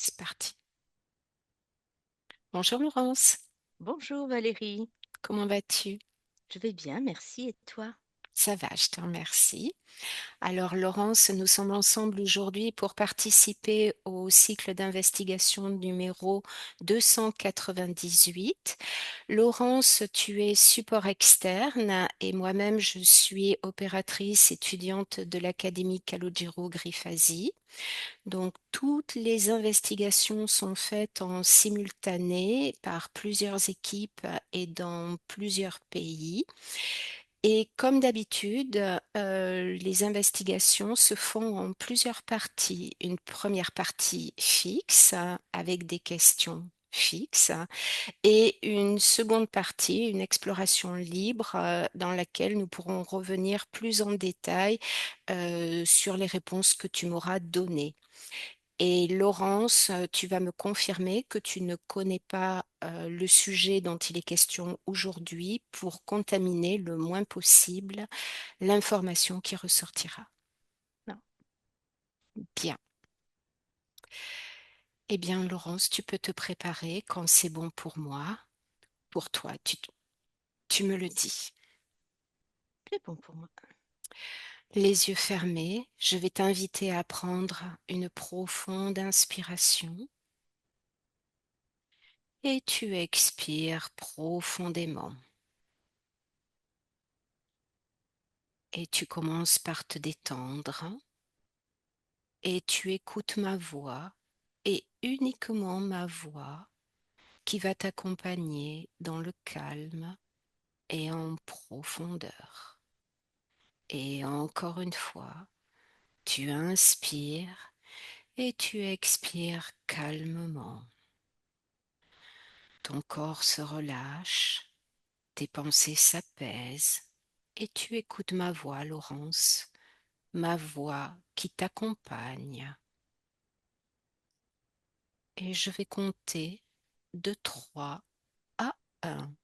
C'est parti. Bonjour Laurence, Bonjour Valérie, comment vas-tu? je vais bien, merci. Et toi? Ça va, je te remercie. Alors Laurence, nous sommes ensemble aujourd'hui pour participer au cycle d'investigation numéro 298. Laurence, tu es support externe et moi-même je suis opératrice étudiante de l'Académie Calogero-Grifasi. Donc, toutes les investigations sont faites en simultané par plusieurs équipes et dans plusieurs pays. Et comme d'habitude, les investigations se font en plusieurs parties. Une première partie fixe avec des questions fixes et une seconde partie, une exploration libre dans laquelle nous pourrons revenir plus en détail sur les réponses que tu m'auras données. Et Laurence, tu vas me confirmer que tu ne connais pas le sujet dont il est question aujourd'hui pour contaminer le moins possible l'information qui ressortira. Non. Bien. Eh bien, Laurence, tu peux te préparer quand c'est bon pour moi. Pour toi, tu me le dis. C'est bon pour moi. Les yeux fermés, je vais t'inviter à prendre une profonde inspiration et tu expires profondément. Et tu commences par te détendre et tu écoutes ma voix et uniquement ma voix qui va t'accompagner dans le calme et en profondeur. Et encore une fois, tu inspires et tu expires calmement. Ton corps se relâche, tes pensées s'apaisent et tu écoutes ma voix, Laurence, ma voix qui t'accompagne. Et je vais compter de 3 à 1.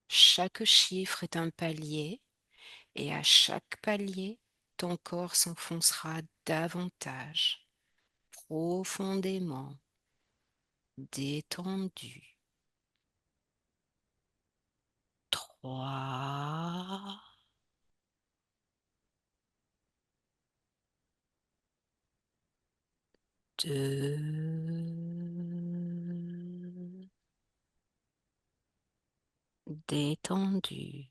Chaque chiffre est un palier et à chaque palier, ton corps s'enfoncera davantage, profondément, détendu. 3, 2, détendu.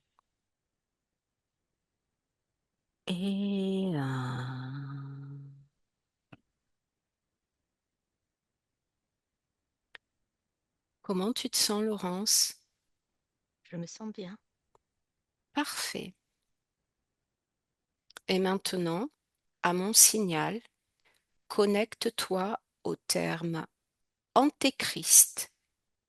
Et 1. Comment tu te sens, Laurence? Je me sens bien. Parfait. Et maintenant, à mon signal, connecte-toi au terme Antéchrist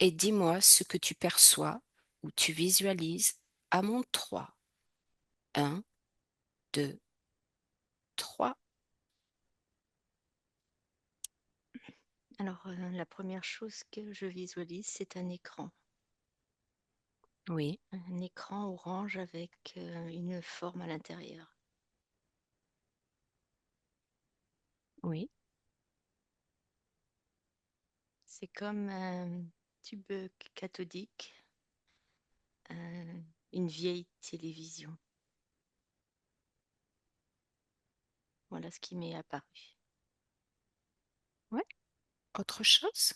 et dis-moi ce que tu perçois ou tu visualises à mon 3. 1, 2, 3. Alors, la première chose que je visualise, c'est un écran. Oui, Un écran orange avec une forme à l'intérieur. oui, C'est comme un tube cathodique, euh, une vieille télévision. Voilà ce qui m'est apparu. oui. Autre chose?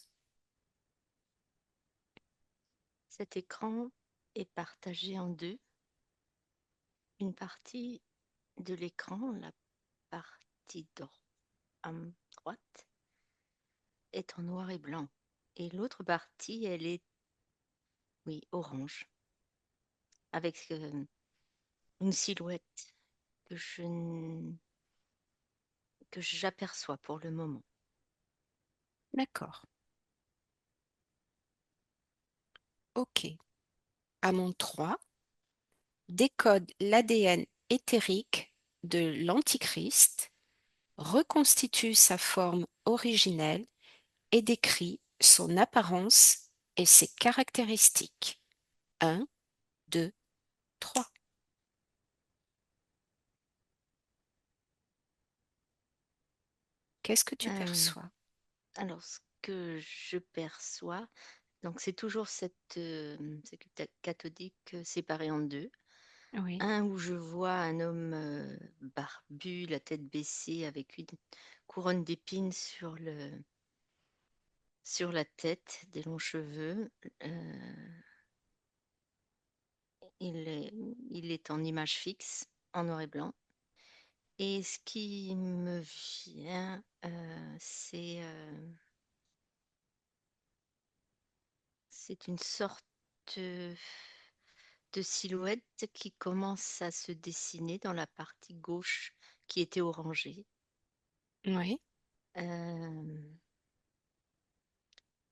Cet écran est partagé en deux. Une partie de l'écran, la partie à droite, est en noir et blanc. Et l'autre partie, elle est, oui, orange, avec une silhouette que que j'aperçois pour le moment. D'accord. OK. À mon 3, décode l'ADN éthérique de l'Antichrist, reconstitue sa forme originelle et décrit son apparence et ses caractéristiques. 1, 2, 3. Qu'est-ce que tu Euh, perçois? Alors, ce que je perçois, donc c'est toujours cette cathodique séparée en deux. Oui, Un où je vois un homme barbu, la tête baissée, avec une couronne d'épines sur la tête, des longs cheveux. Euh, il est, il est en image fixe, en noir et blanc. Et ce qui me vient, c'est une sorte euh, de silhouette qui commence à se dessiner dans la partie gauche qui était orangée. oui, Euh,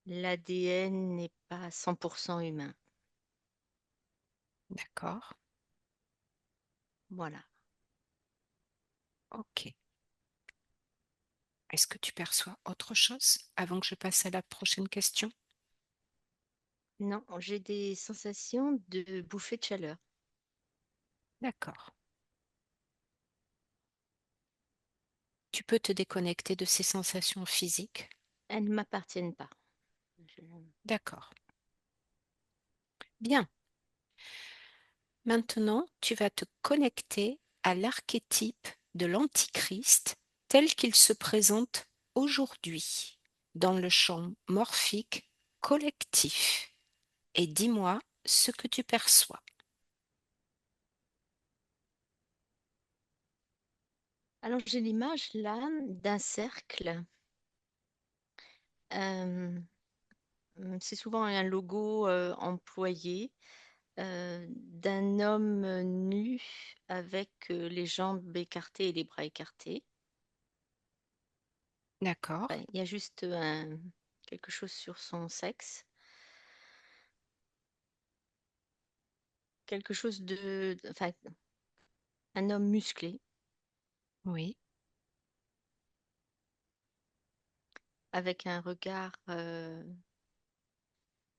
L'ADN n'est pas 100% humain. d'accord. Voilà. Ok. Est-ce que tu perçois autre chose avant que je passe à la prochaine question? Non, j'ai des sensations de bouffée de chaleur. D'accord. Tu peux te déconnecter de ces sensations physiques? Elles ne m'appartiennent pas. Je- D'accord. Bien. Maintenant, tu vas te connecter à l'archétype de l'Antichrist tel qu'il se présente aujourd'hui dans le champ morphique collectif. Et dis-moi ce que tu perçois. Alors j'ai l'image là d'un cercle. Euh, c'est souvent un logo employé d'un homme nu avec les jambes écartées et les bras écartés. D'accord? Enfin, il y a juste quelque chose sur son sexe, quelque chose enfin, un homme musclé Oui, avec un regard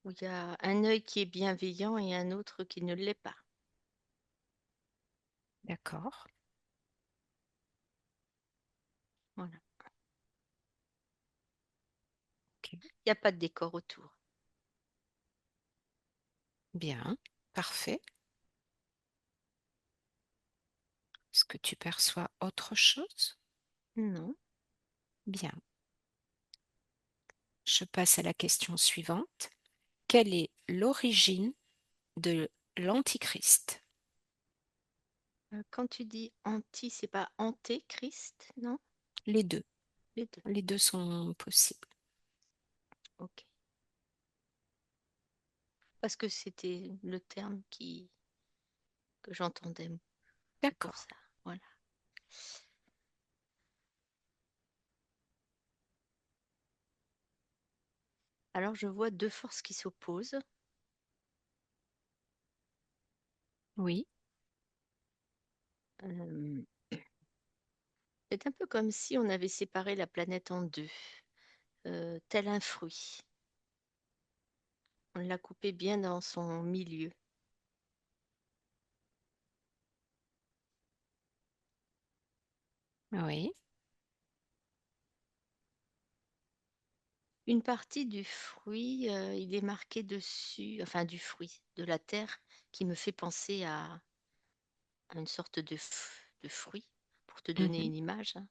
où il y a un œil qui est bienveillant et un autre qui ne l'est pas. d'accord. Voilà. Ok. Il n'y a pas de décor autour. Bien, parfait. Est-ce que tu perçois autre chose? Non. Bien. Je passe à la question suivante. Quelle est l'origine de l'Antichrist? Quand tu dis anti, c'est pas antéchrist, non? Les deux. Les deux. Les deux sont possibles. Ok. Parce que c'était le terme que j'entendais. C'est pour D'accord. ça. Voilà. Alors je vois deux forces qui s'opposent. Oui, Euh, c'est un peu comme si on avait séparé la planète en deux, tel un fruit. On l'a coupé bien dans son milieu. oui, Une partie du fruit, il est marqué dessus, enfin du fruit, de la terre, qui me fait penser à une sorte de fruit, pour te donner mhm, une image, hein.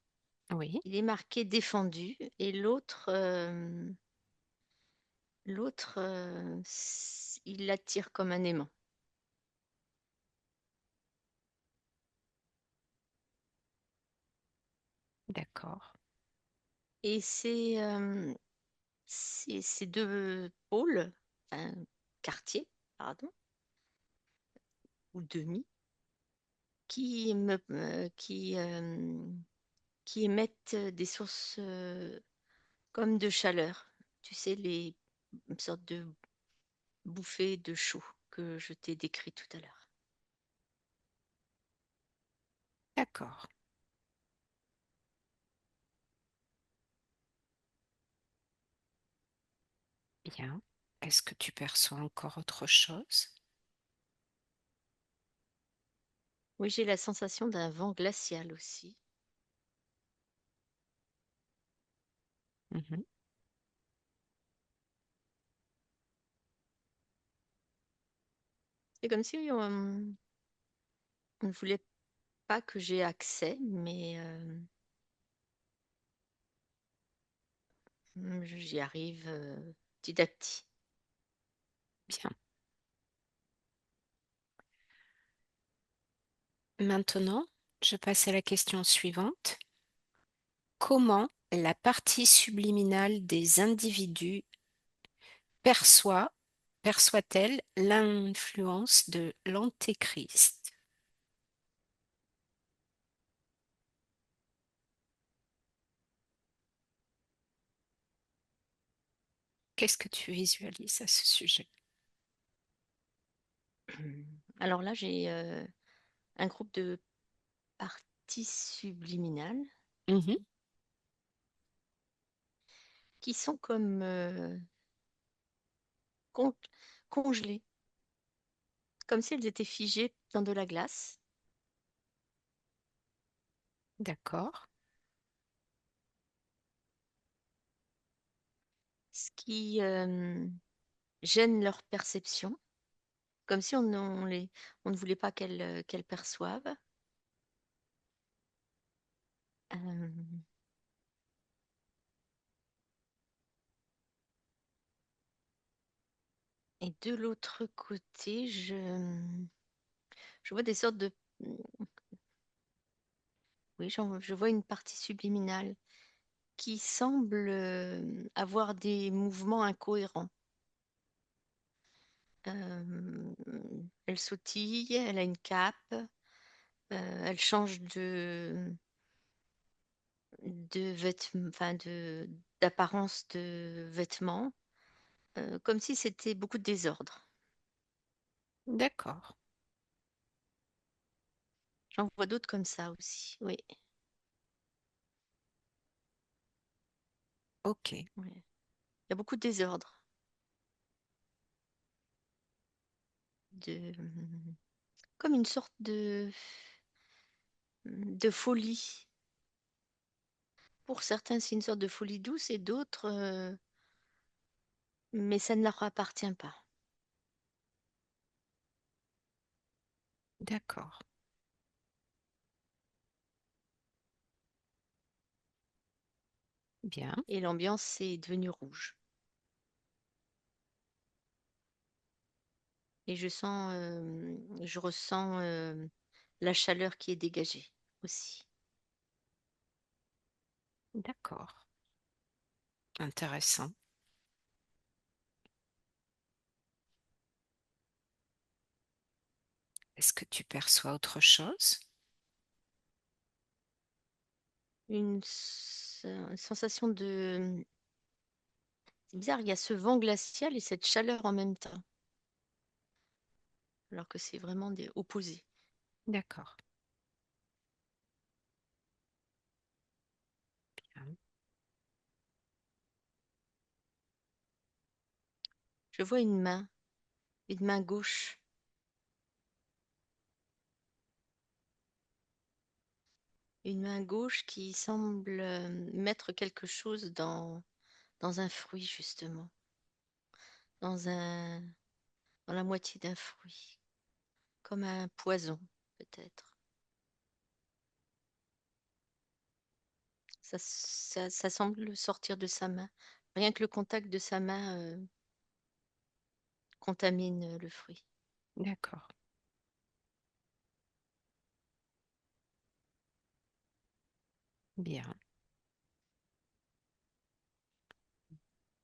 oui, Il est marqué défendu et l'autre, il l'attire comme un aimant. d'accord. Et c'est ces deux pôles, enfin, quartiers, pardon, ou demi, qui émettent des sources comme de chaleur. Tu sais, une sorte de bouffée de chaud que je t'ai décrit tout à l'heure. D'accord. Bien. Est-ce que tu perçois encore autre chose? Oui, j'ai la sensation d'un vent glacial aussi. Mhm. C'est comme si on ne voulait pas que j'ai accès, mais j'y arrive petit à petit. Bien. Maintenant, je passe à la question suivante. Comment la partie subliminale des individus perçoit, perçoit-elle l'influence de l'antéchrist? Qu'est-ce que tu visualises à ce sujet? Alors là, j'ai un groupe de parties subliminales Mhm. qui sont comme con- congelées, comme si elles étaient figées dans de la glace, D'accord, ce qui gêne leur perception, comme si on ne voulait pas qu'elles perçoivent. Euh, et de l'autre côté, je vois des sortes de... Oui, je vois une partie subliminale qui semble avoir des mouvements incohérents. Euh, Elle sautille, elle a une cape, elle change de vêtements, enfin d'apparence de vêtements, comme si c'était beaucoup de désordre. d'accord, J'en vois d'autres comme ça aussi, oui. ok, Ouais. Il y a beaucoup de désordre, de, comme une sorte de folie. Pour certains, c'est une sorte de folie douce et d'autres, mais ça ne leur appartient pas. d'accord, bien, Et l'ambiance est devenue rouge. Et je ressens la chaleur qui est dégagée aussi. d'accord, intéressant. Est-ce que tu perçois autre chose? Une sensation de... C'est bizarre, il y a ce vent glacial et cette chaleur en même temps, alors que c'est vraiment des opposés. D'accord, bien, Je vois une main gauche, une main gauche qui semble mettre quelque chose dans un fruit, justement, dans un, dans la moitié d'un fruit, comme un poison, peut-être. Ça semble sortir de sa main. Rien que le contact de sa main contamine le fruit. d'accord, bien.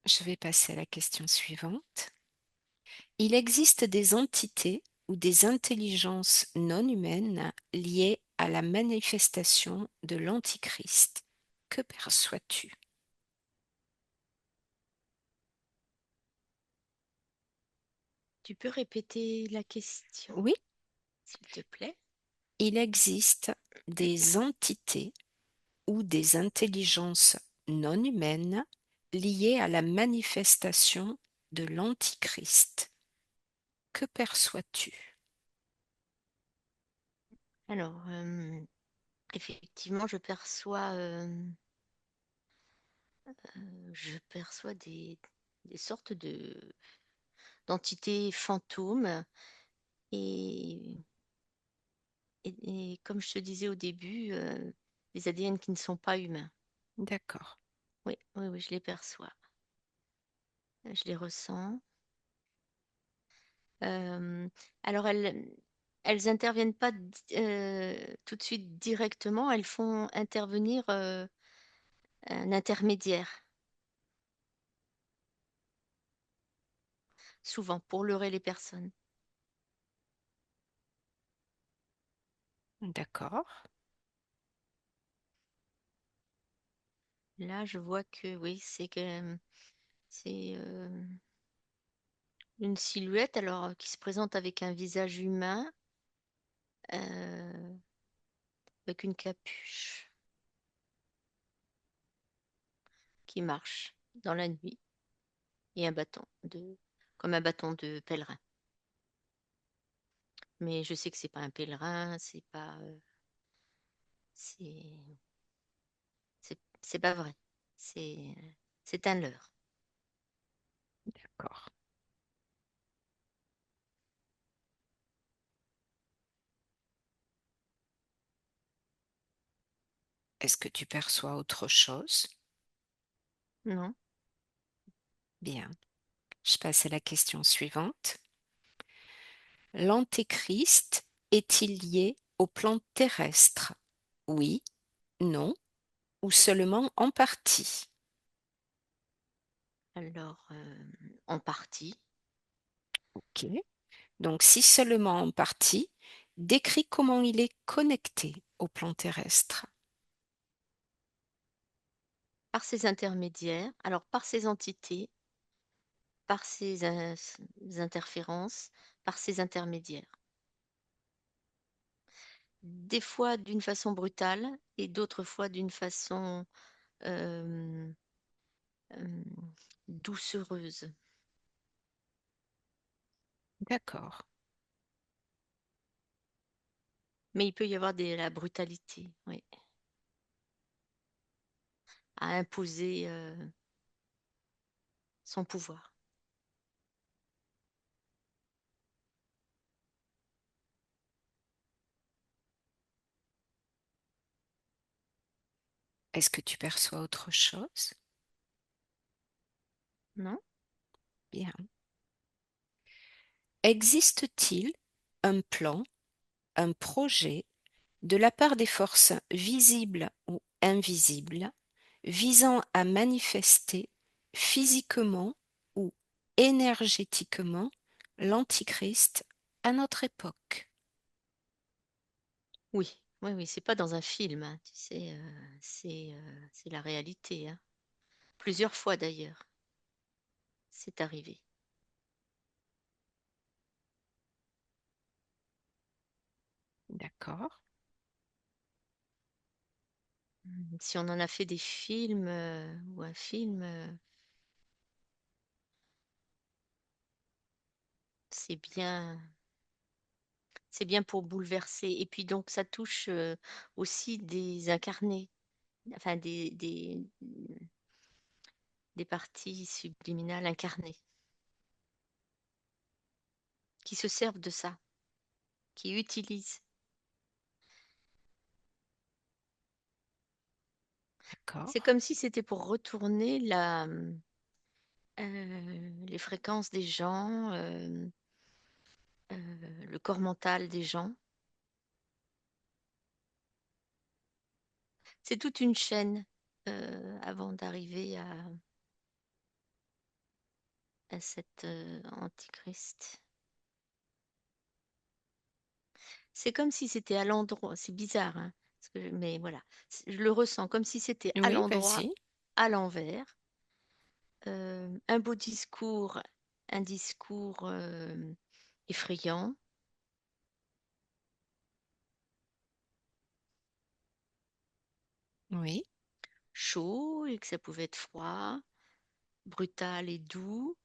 Je vais passer à la question suivante. Il existe des entités ou des intelligences non humaines liées à la manifestation de l'Antichrist. Que perçois-tu? Tu peux répéter la question, Oui, s'il te plaît? il existe des entités ou des intelligences non humaines liées à la manifestation de l'Antichrist. Que perçois-tu? Alors, effectivement, je perçois des sortes d'entités fantômes Et, et comme je te disais au début, les ADN qui ne sont pas humains. D'accord. Oui, oui, oui, je les perçois. Je les ressens. Euh, alors, elles interviennent pas tout de suite directement, elles font intervenir un intermédiaire, souvent, pour leurrer les personnes. D'accord. Là, je vois que oui, c'est une silhouette alors qui se présente avec un visage humain, euh, avec une capuche qui marche dans la nuit et un bâton comme un bâton de pèlerin. Mais je sais que c'est pas un pèlerin, c'est, c'est pas vrai. C'est, c'est un leurre. D'accord. Est-ce que tu perçois autre chose? Non? Bien. Je passe à la question suivante. L'antéchrist est-il lié au plan terrestre? Oui, non, ou seulement en partie? Alors, en partie, Ok. Donc, si seulement en partie, décris comment il est connecté au plan terrestre. par ses intermédiaires, alors par ses entités, par ses interférences, par ses intermédiaires. Des fois d'une façon brutale et d'autres fois d'une façon euh, euh, doucereuse. D'accord, Mais il peut y avoir la brutalité, oui, à imposer son pouvoir. est-ce que tu perçois autre chose? Non? Bien. Existe-t-il un plan, un projet de la part des forces visibles ou invisibles visant à manifester physiquement ou énergétiquement l'Antichrist à notre époque? Oui, oui, oui, c'est pas dans un film, hein, tu sais, c'est la réalité, hein. Plusieurs fois d'ailleurs, c'est arrivé. D'accord, Si on en a fait des films ou un film, c'est bien, c'est bien pour bouleverser. Et puis donc ça touche aussi des incarnés, enfin des parties subliminales incarnées qui se servent de ça, qui utilisent. d'accord, C'est comme si c'était pour retourner les fréquences des gens, le corps mental des gens. C'est toute une chaîne avant d'arriver à cet antichrist. C'est comme si c'était à l'endroit, c'est bizarre, hein, mais voilà, je le ressens comme si c'était à oui, l'endroit, vas-y, à l'envers. Un beau discours, un discours effrayant, oui, chaud et que ça pouvait être froid, brutal et doux.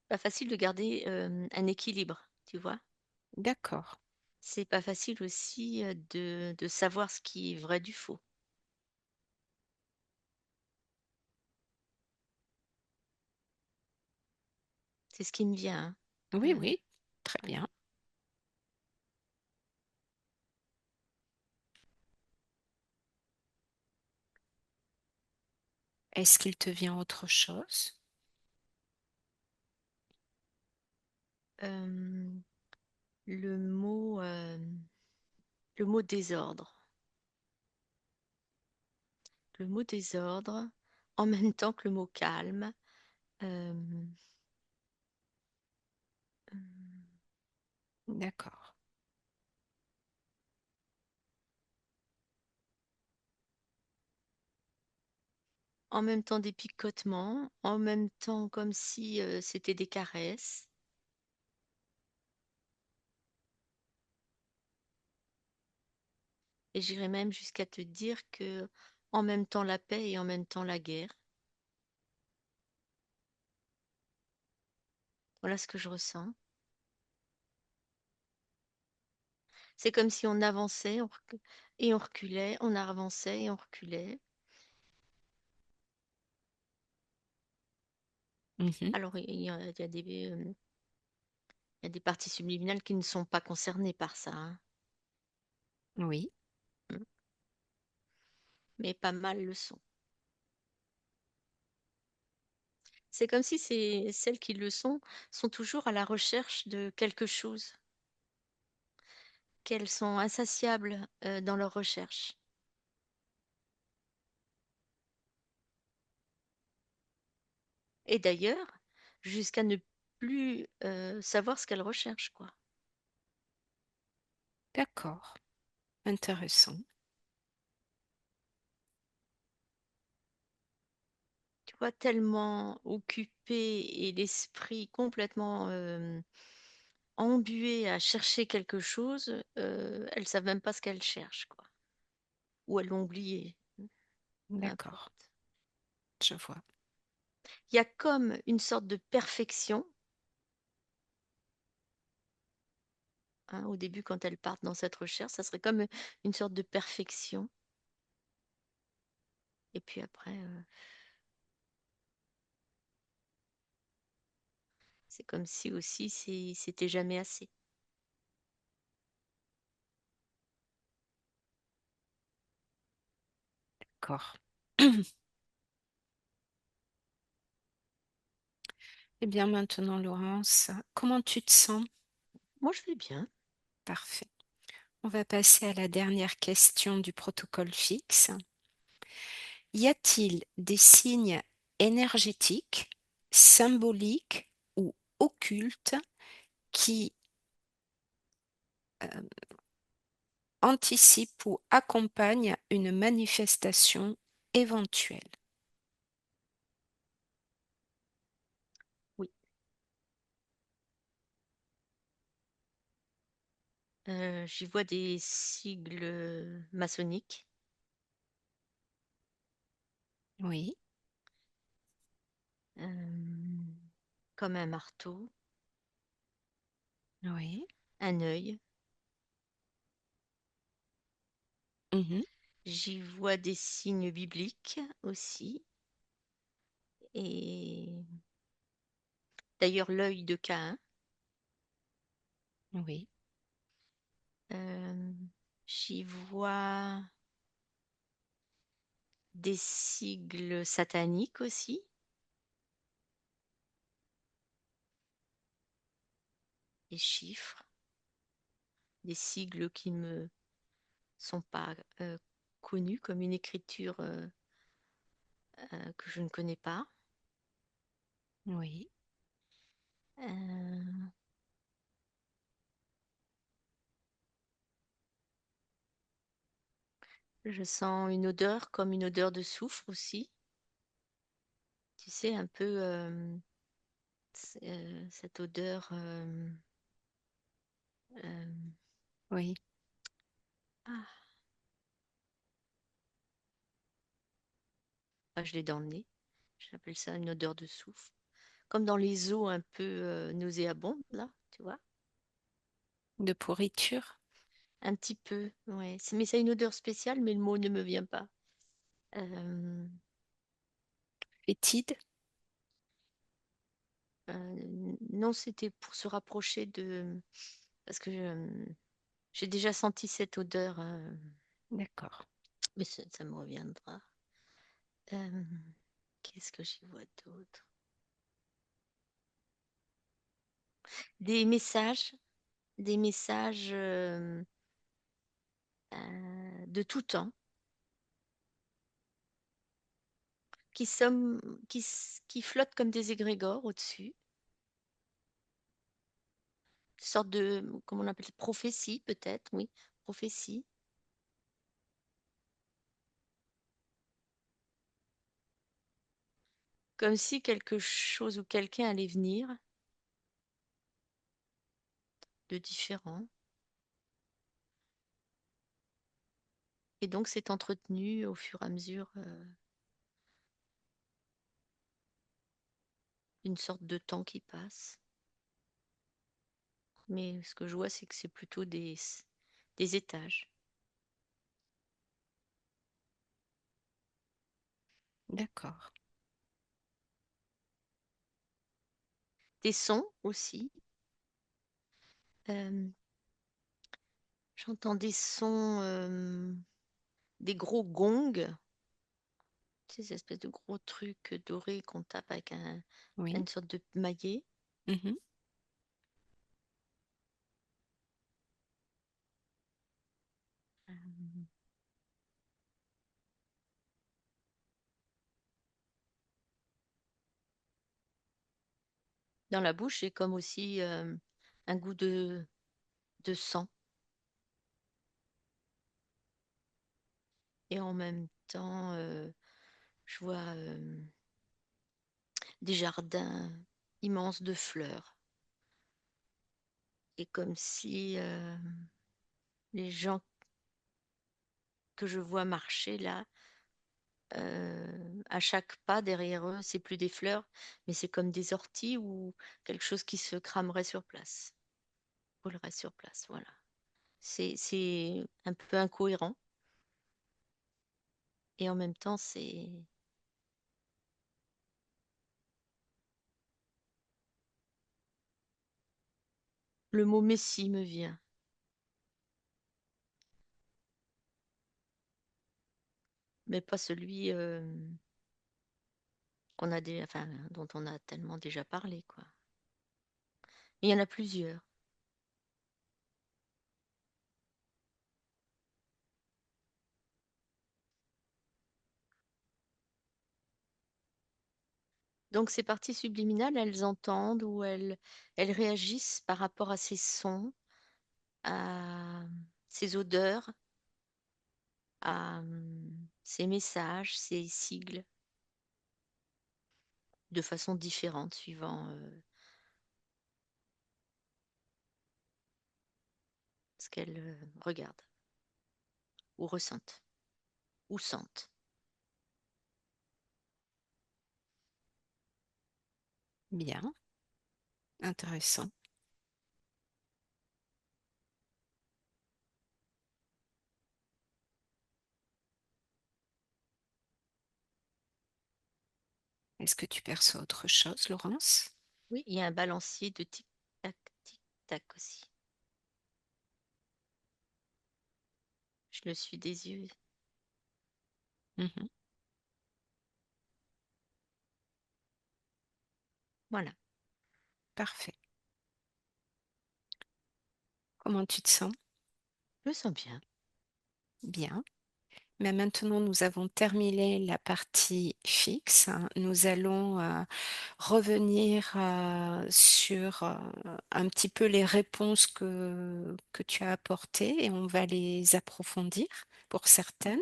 Pas facile de garder un équilibre, tu vois. d'accord. C'est pas facile aussi de savoir ce qui est vrai du faux. c'est ce qui me vient, hein. Oui, oui, très Voilà. bien. Est-ce qu'il te vient autre chose? Euh, le mot, euh, le mot désordre. Le mot désordre, en même temps que le mot calme. Euh, D'accord. En même temps des picotements, en même temps comme si c'était des caresses. Et j'irais même jusqu'à te dire que en même temps la paix et en même temps la guerre. Voilà ce que je ressens. C'est comme si on avançait et on reculait, on avançait et on reculait. Mhm. Alors il y a des parties subliminales qui ne sont pas concernées par ça, hein. Oui, Mm. Mais pas mal le sont. C'est comme si celles qui le sont toujours à la recherche de quelque chose, qu'elles sont insatiables dans leur recherche. Et d'ailleurs, jusqu'à ne plus savoir ce qu'elles recherchent, quoi. d'accord. Intéressant. Tu vois, tellement occupé et l'esprit complètement embué à chercher quelque chose, elles savent même pas ce qu'elles cherchent, quoi. Ou elles l'ont oublié, peu D'accord. importe. Je vois. Il y a comme une sorte de perfection, hein, au début quand elles partent dans cette recherche, ça serait comme une sorte de perfection. Et puis après, c'est comme si aussi c'était jamais assez. D'accord. Eh bien maintenant, Laurence, comment tu te sens? Moi, je vais bien. Parfait. On va passer à la dernière question du protocole fixe. Y a-t-il des signes énergétiques, symboliques ou occultes qui euh, anticipent ou accompagnent une manifestation éventuelle? Oui. J'y vois des sigles maçonniques, Oui, euh, comme un marteau, oui. un œil. Mhm. J'y vois des signes bibliques aussi. Et d'ailleurs, l'œil de Caïn. Oui, Euh, J'y vois des sigles sataniques aussi, des chiffres, des sigles qui me sont pas connus comme une écriture que je ne connais pas. oui. Euh, je sens une odeur comme une odeur de soufre aussi. Tu sais, un peu cette odeur. Euh, Oui, ah, je l'ai dans le nez. J'appelle ça une odeur de soufre. Comme dans les eaux un peu nauséabondes, là, tu vois. de pourriture, Un petit peu, ouais. Mais ça a une odeur spéciale, mais le mot ne me vient pas. Euh, fétide. Non, c'était pour se rapprocher de... Parce que j'ai déjà senti cette odeur, D'accord. mais ça me reviendra. Euh, Qu'est-ce que j'y vois d'autre? Des messages, des messages de tout temps qui, qui flottent comme des égrégores au-dessus. Une sorte de, comment on appelle ça, prophétie peut-être, oui, prophétie. Comme si quelque chose ou quelqu'un allait venir de différent. Et donc c'est entretenu au fur et à mesure d'une sorte de temps qui passe. Mais ce que je vois, c'est que c'est plutôt des étages. D'accord. Des sons aussi. Euh, J'entends des sons, des gros gongs, tu sais, ces espèces de gros trucs dorés qu'on tape avec Oui. une sorte de maillet. Mhm. Euh, Dans la bouche, j'ai comme aussi un goût de sang. Et en même temps, je vois des jardins immenses de fleurs. Et comme si les gens que je vois marcher là, à chaque pas derrière eux, c'est plus des fleurs, mais c'est comme des orties ou quelque chose qui se cramerait sur place, brûlerait sur place. Voilà. C'est un peu incohérent et en même temps, c'est le mot Messie me vient, mais pas celui qu'on a déjà, enfin, dont on a tellement déjà parlé, quoi. Il y en a plusieurs. Donc ces parties subliminales, elles entendent ou elles réagissent par rapport à ces sons, à ces odeurs, à ces messages, ces sigles, de façon différente suivant ce qu'elles regardent ou ressentent ou sentent. Bien. Intéressant. Est-ce que tu perçois autre chose, Laurence? Oui, il y a un balancier de tic-tac, tic-tac aussi. Je le suis des yeux. Mhm. Voilà, Parfait. Comment tu te sens? je me sens bien. Bien. Mais maintenant, nous avons terminé la partie fixe. Nous allons revenir sur un petit peu les réponses que tu as apportées et on va les approfondir pour certaines.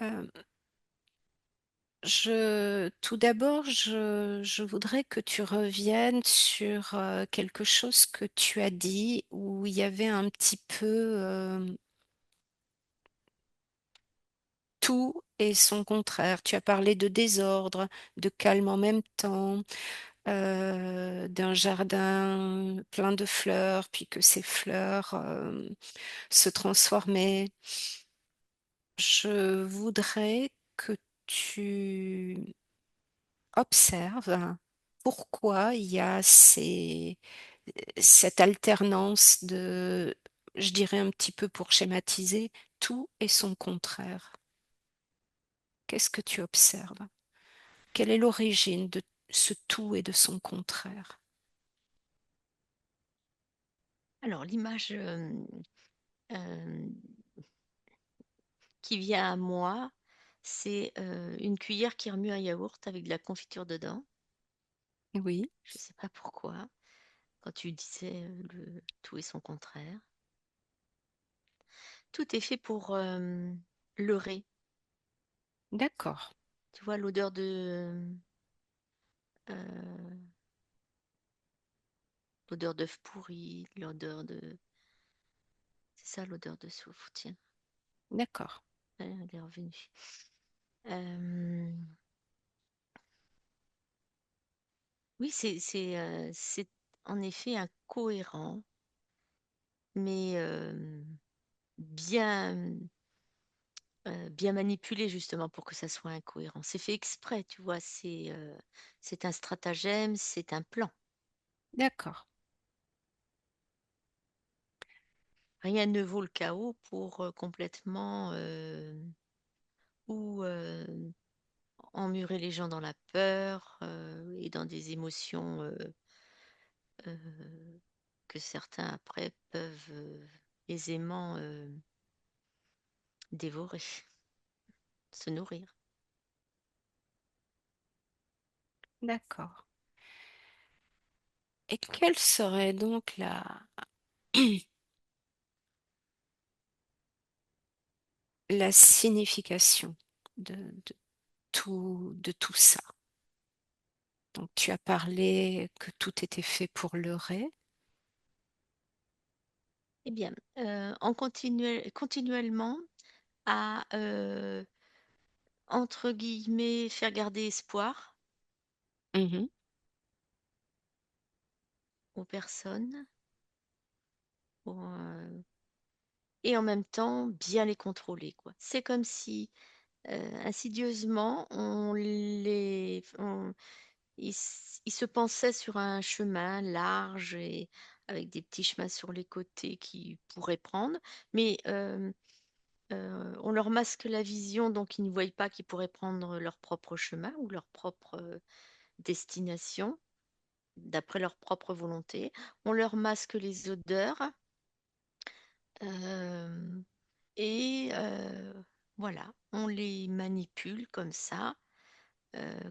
Euh, tout d'abord, je voudrais que tu reviennes sur quelque chose que tu as dit où il y avait un petit peu tout et son contraire. Tu as parlé de désordre, de calme en même temps, d'un jardin plein de fleurs, puis que ces fleurs se transformaient. Je voudrais que tu observe pourquoi il y a cette alternance de, je dirais un petit peu pour schématiser, tout et son contraire. Qu'est-ce que tu observes? Quelle est l'origine de ce tout et de son contraire? Alors, l'image euh, qui vient à moi, c'est une cuillère qui remue un yaourt avec de la confiture dedans. Oui, Je ne sais pas pourquoi, quand tu disais le tout et son contraire. Tout est fait pour leurrer. d'accord, Tu vois, euh, l'odeur d'œuf pourri, l'odeur de... C'est ça l'odeur de soufre, tiens, d'accord, elle est revenue. Euh, oui, c'est en effet incohérent, mais bien, bien manipulé justement pour que ça soit incohérent. C'est fait exprès, tu vois, c'est un stratagème, c'est un plan. d'accord, Rien ne vaut le chaos pour complètement ou emmurer les gens dans la peur et dans des émotions euh, que certains après peuvent aisément dévorer, se nourrir. d'accord. Et quelle serait donc la signification de de tout ça? Donc, tu as parlé que tout était fait pour leurrer. Eh bien, continuellement à, entre guillemets, faire garder espoir Mhm. aux personnes et en même temps bien les contrôler, quoi. C'est comme si insidieusement, ils se pensaient sur un chemin large et avec des petits chemins sur les côtés qu'ils pourraient prendre, mais on leur masque la vision, donc ils ne voient pas qu'ils pourraient prendre leur propre chemin ou leur propre destination, d'après leur propre volonté. On leur masque les odeurs euh, et voilà, on les manipule comme ça,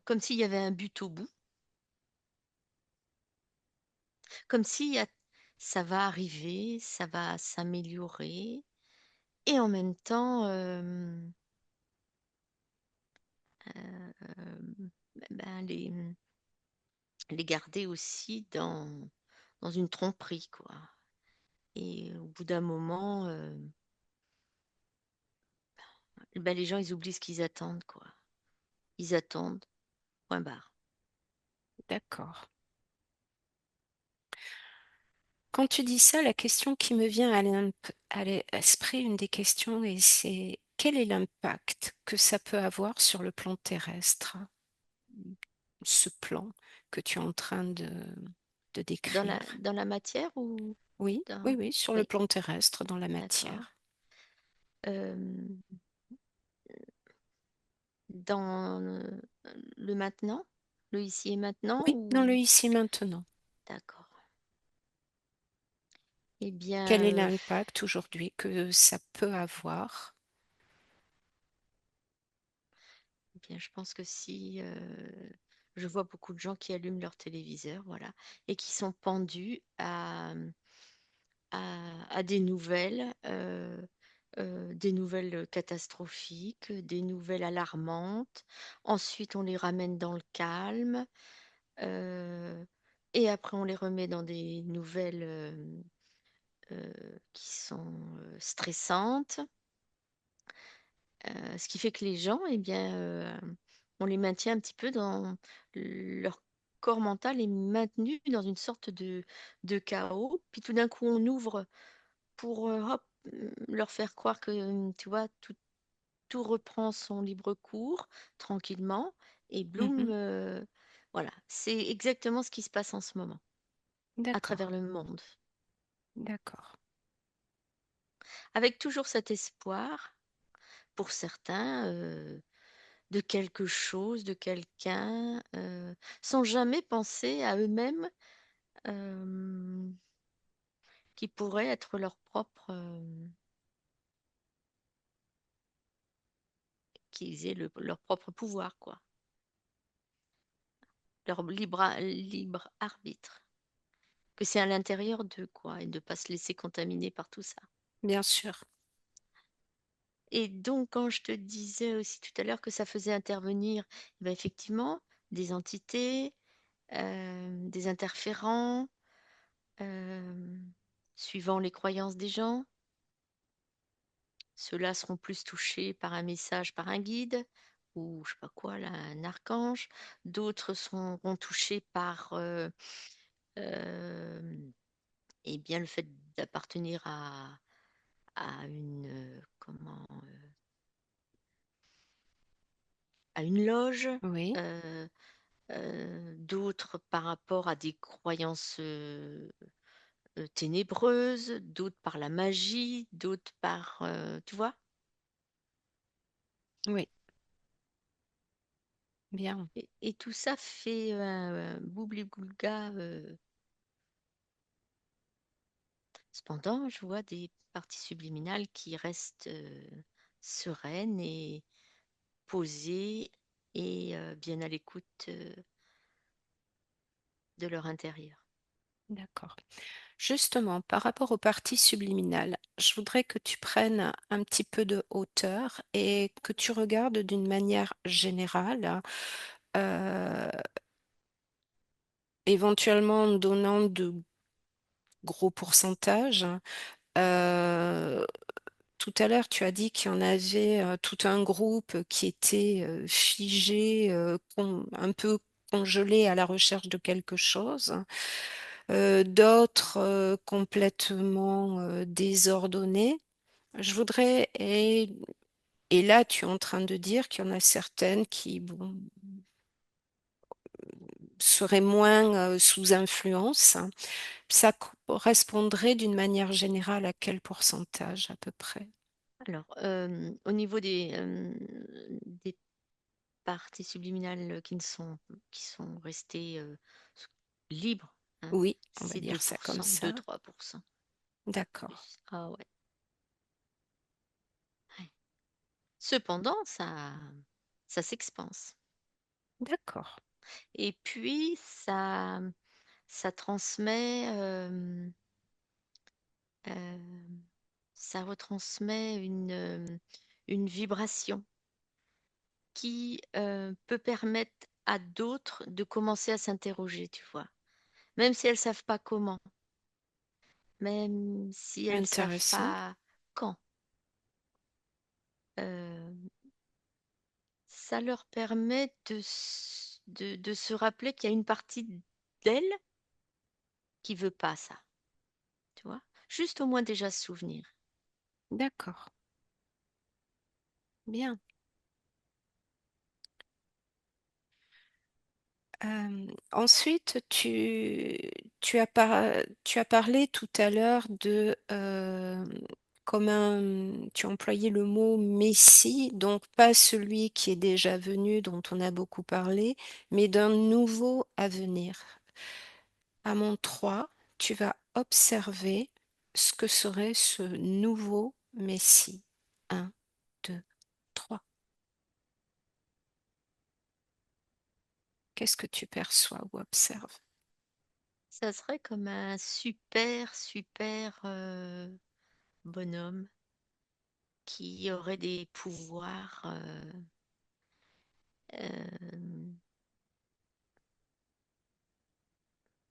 comme s'il y avait un but au bout, comme si ça va arriver, ça va s'améliorer, et en même temps, ben, les garder aussi dans une tromperie, quoi. Et au bout d'un moment, ben, les gens, ils oublient ce qu'ils attendent, quoi. Ils attendent, point barre. D'accord. Quand tu dis ça, la question qui me vient à l'esprit, une des questions, et c'est quel est l'impact que ça peut avoir sur le plan terrestre, ce plan que tu es en train de décrire? Dans la matière ou Oui, oui, dans... oui, sur le Oui, plan terrestre, dans la d'accord. matière. Euh, dans le maintenant, le ici et maintenant Oui, dans le ou... ici maintenant. D'accord. Eh Quel bien, est l'impact aujourd'hui que ça peut avoir? eh bien, je pense que si je vois beaucoup de gens qui allument leur téléviseur, voilà, et qui sont pendus à des nouvelles catastrophiques, des nouvelles alarmantes. Ensuite, on les ramène dans le calme, euh, et après, on les remet dans des nouvelles qui sont stressantes. Ce qui fait que les gens, eh bien, on les maintient un petit peu dans leur corps mental est maintenu dans une sorte de chaos. Puis tout d'un coup, on ouvre pour hop, leur faire croire que, tu vois, tout reprend son libre cours tranquillement. Et Bloom, Mhm. voilà, c'est exactement ce qui se passe en ce moment, à travers D'accord, le monde. d'accord. Avec toujours cet espoir, pour certains, de quelque chose, de quelqu'un, sans jamais penser à eux-mêmes, euh, qui pourraient être leur propre, qu'ils aient leur propre pouvoir, quoi, leur libre arbitre, que c'est à l'intérieur d'eux, quoi, et de ne pas se laisser contaminer par tout ça. Bien sûr. Et donc, quand je te disais aussi tout à l'heure que ça faisait intervenir, ben effectivement, des entités, des interférents, euh, suivant les croyances des gens. Ceux-là seront plus touchés par un message, par un guide, ou je sais pas quoi, là, un archange. D'autres seront touchés par euh, eh bien, le fait d'appartenir à une, à une loge. Oui, euh, D'autres par rapport à des croyances ténébreuses, d'autres par la magie, d'autres par, tu vois. oui, bien. Et tout ça fait un boubli-boulga. Cependant, je vois des parties subliminales qui restent sereines et posées et bien à l'écoute de leur intérieur. D'accord. Justement, par rapport aux parties subliminales, je voudrais que tu prennes un petit peu de hauteur et que tu regardes d'une manière générale, euh, éventuellement en donnant de gros pourcentages. Euh, Tout à l'heure, tu as dit qu'il y en avait tout un groupe qui était figé, un peu congelé à la recherche de quelque chose. D'autres complètement désordonnés. Je voudrais, et là, tu es en train de dire qu'il y en a certaines qui, bon, seraient moins sous influence. Ça correspondrait d'une manière générale à quel pourcentage à peu près? Alors, au niveau des parties subliminales qui sont restées libres, hein, Oui, on va c'est dire ça comme ça. 2-3 pour cent, pas D'accord, plus. Ah ouais. Ouais. Cependant, ça s'expanse. d'accord, Et puis, ça transmet, euh, ça retransmet une vibration qui peut permettre à d'autres de commencer à s'interroger, tu vois. Même si elles ne savent pas comment, même si elles ne savent intéressant. pas quand. Euh, Ça leur permet de se rappeler qu'il y a une partie d'elles qui veut pas ça, tu vois. Juste au moins déjà se souvenir. D'accord, bien. Ensuite, tu as parlé tout à l'heure de comme tu as employé le mot Messie, donc pas celui qui est déjà venu, dont on a beaucoup parlé, mais d'un nouveau à venir. À mon 3, tu vas observer ce que serait ce nouveau Messie. Un, 2, 3. Qu'est-ce que tu perçois ou observes? Ça serait comme un super, super bonhomme qui aurait des pouvoirs euh,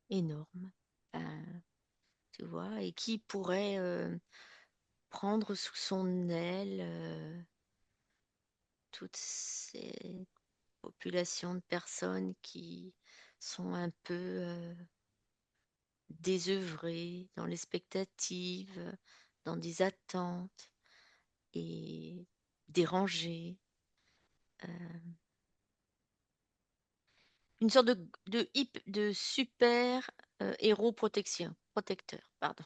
énormes, enfin, tu vois, et qui pourrait prendre sous son aile toutes ces populations de personnes qui sont un peu désœuvrées dans l'expectative, dans des attentes et dérangées. une sorte de super héros protecteur, pardon.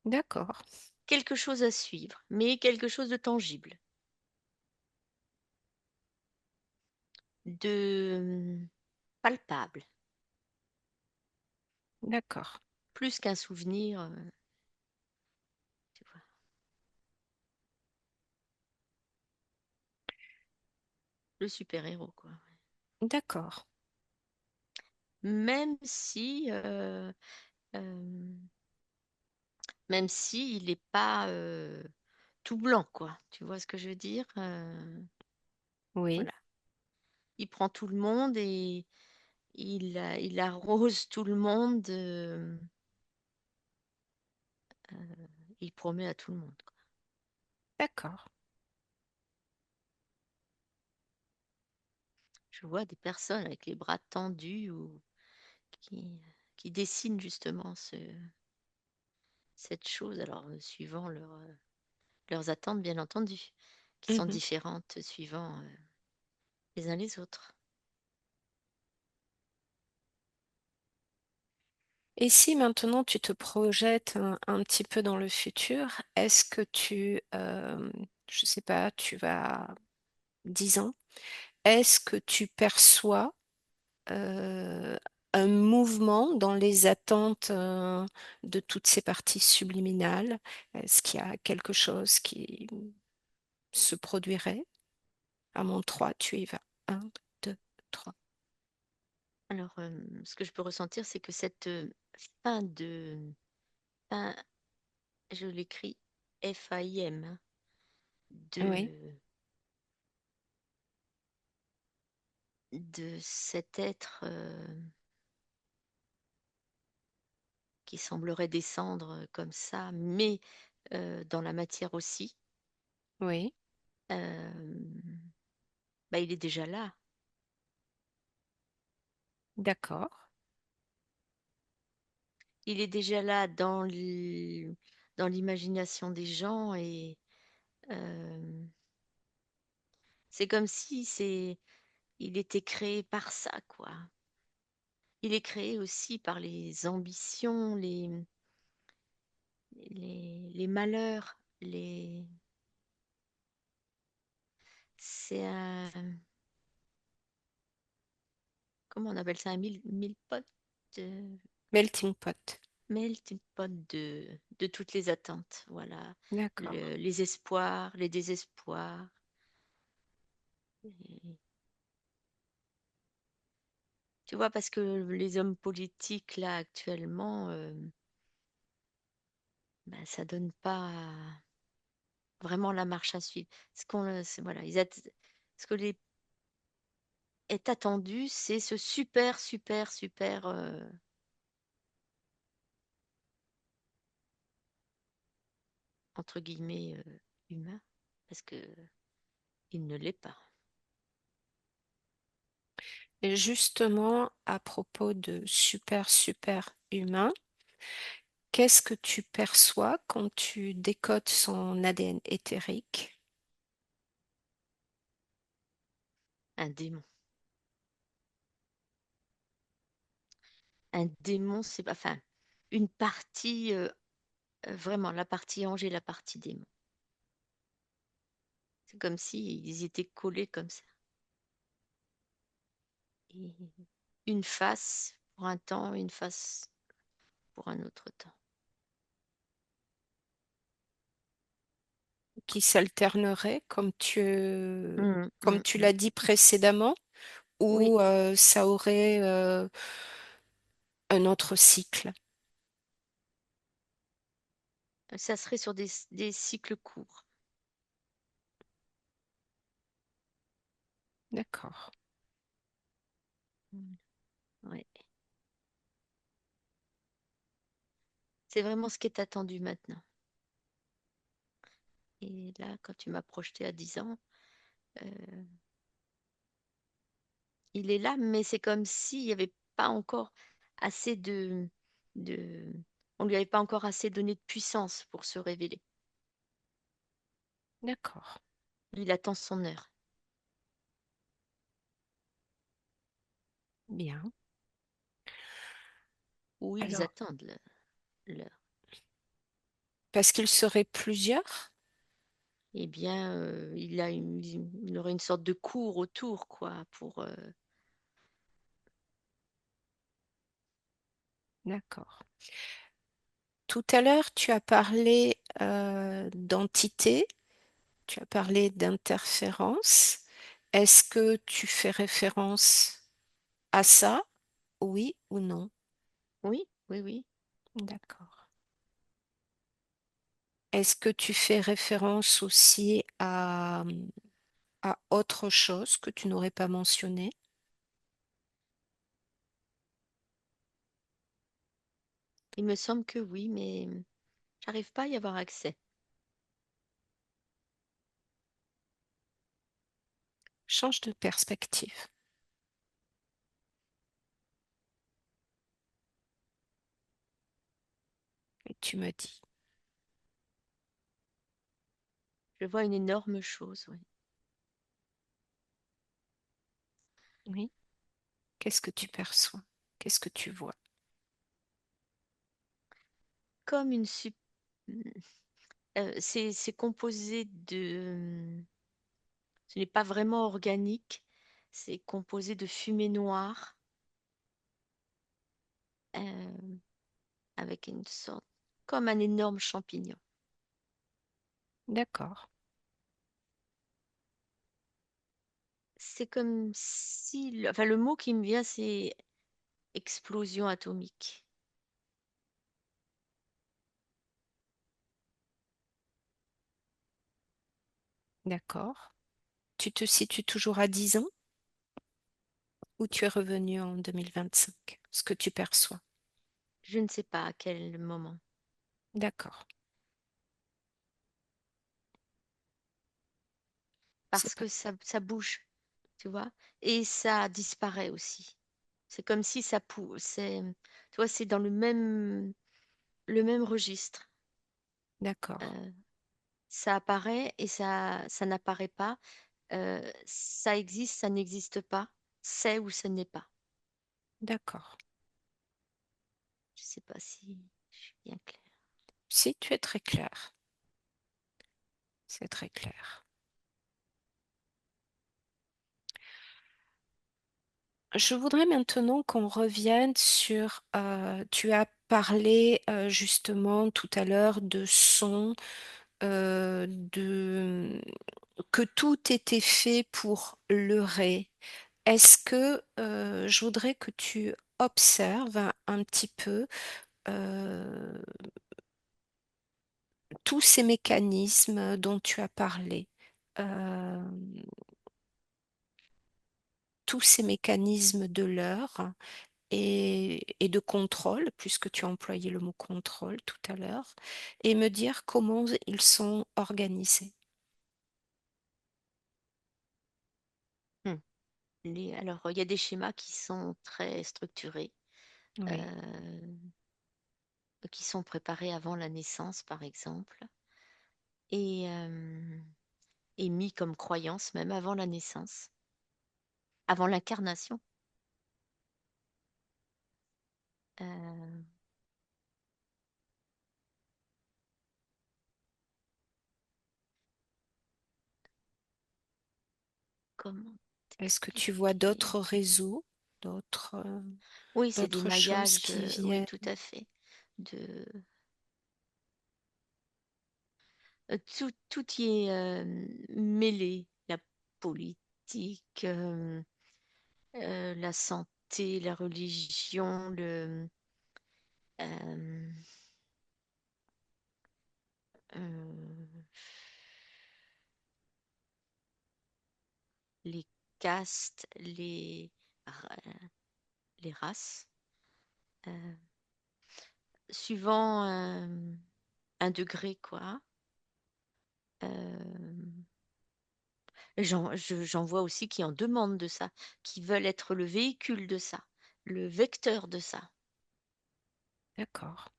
D'accord, Quelque chose à suivre, mais quelque chose de tangible, de palpable, d'accord, plus qu'un souvenir, tu vois. Le super-héros, quoi. d'accord. Même si, euh, même si il n'est pas tout blanc, quoi. Tu vois ce que je veux dire? Oui, Voilà. Il prend tout le monde et il arrose tout le monde. Il promet à tout le monde, quoi. d'accord. Je vois des personnes avec les bras tendus ou qui, qui dessinent justement cette chose, alors suivant leurs attentes, bien entendu, qui sont Mhm. différentes suivant les uns les autres. Et si maintenant tu te projettes un petit peu dans le futur, est-ce que je sais pas, tu vas 10 ans, est-ce que tu perçois euh, un mouvement dans les attentes de toutes ces parties subliminales? Est-ce qu'il y a quelque chose qui se produirait? À mon 3, tu y vas. Un, 2, 3. Alors, ce que je peux ressentir, c'est que cette fin fin, je l'écris FAIM, hein, Oui, de, de cet être qui semblerait descendre comme ça, mais dans la matière aussi, oui, euh, bah, il est déjà là. d'accord. Il est déjà là dans l'imagination des gens et euh, c'est comme si il était créé par ça, quoi. Il est créé aussi par les ambitions, les malheurs, c'est un, comment on appelle ça, un mille-pot, de, Melting pot. melting pot de toutes les attentes, voilà. D'accord. Les espoirs, les désespoirs. Et tu vois, parce que les hommes politiques, là, actuellement, ben, ça donne pas vraiment la marche à suivre. Voilà, ce que est attendu, c'est ce super, super, super, entre guillemets, humain, parce que il ne l'est pas. Et justement, à propos de super, super humain, qu'est-ce que tu perçois quand tu décodes son ADN éthérique? Un démon. Un démon, c'est pas, enfin, une partie, vraiment, la partie ange et la partie démon. C'est comme si ils étaient collés comme ça. Et une face pour un temps, une face pour un autre temps. Qui s'alternerait comme Mm, tu mm. l'as dit précédemment, Oui, ou ça aurait un autre cycle? ça serait sur des cycles courts. D'accord. Mm. Ouais. C'est vraiment ce qui est attendu maintenant. Et là, quand tu m'as projeté à 10 ans, euh, il est là, mais c'est comme s'il n'y avait pas encore assez de... On lui avait pas encore assez donné de puissance pour se révéler. D'accord. Il attend son heure. Bien. Ou ils Alors, attendent l'heure. parce qu'il serait plusieurs? Eh bien, il aurait une sorte de cour autour, quoi, D'accord. Tout à l'heure, tu as parlé d'entité, tu as parlé d'interférence. Est-ce que tu fais référence à ça? Oui ou non? Oui, oui, oui. D'accord. Est-ce que tu fais référence aussi à autre chose que tu n'aurais pas mentionné? Il me semble que oui, mais j'arrive pas à y avoir accès. Change de perspective. Et tu me dis, Je vois une énorme chose, oui. oui, qu'est-ce que tu perçois? Qu'est-ce que tu vois? Comme une sup- c'est composé de. Ce n'est pas vraiment organique. C'est composé de fumée noire euh, avec une sorte. Comme un énorme champignon. D'accord, C'est comme si. Enfin, le mot qui me vient, c'est explosion atomique. d'accord. Tu te situes toujours à 10 ans ou tu es revenu en 2025? Ce que tu perçois. Je ne sais pas à quel moment. D'accord, c'est Parce pas. que ça bouge, tu vois, et ça disparaît aussi. C'est comme si tu vois, c'est dans le même registre. D'accord, Euh, Ça apparaît et ça n'apparaît pas. Ça existe, ça n'existe pas. C'est ou ce n'est pas. d'accord. Je sais pas si je suis bien claire. Si tu es très clair, c'est très clair. Je voudrais maintenant qu'on revienne sur, tu as parlé justement tout à l'heure de son, que tout était fait pour leurrer. Est-ce que je voudrais que tu observes un petit peu euh, tous ces mécanismes dont tu as parlé, euh, tous ces mécanismes de leurre et de contrôle, puisque tu as employé le mot contrôle tout à l'heure, et me dire comment ils sont organisés. Hmm. Alors, il y a des schémas qui sont très structurés, Oui. euh, qui sont préparés avant la naissance, par exemple, et mis comme croyance même avant la naissance, avant l'incarnation. Euh, Comment Est-ce que tu vois t'expliquer? d'autres réseaux, Oui, c'est des d'autres choses maillages, qui oui, viennent? tout à fait. De, tout y est mêlé, la politique, la santé, la religion, euh, euh, les castes, ra- les races, euh, suivant un degré, quoi. Euh, j'en vois aussi qui en demandent de ça, qui veulent être le véhicule de ça, le vecteur de ça, D'accord,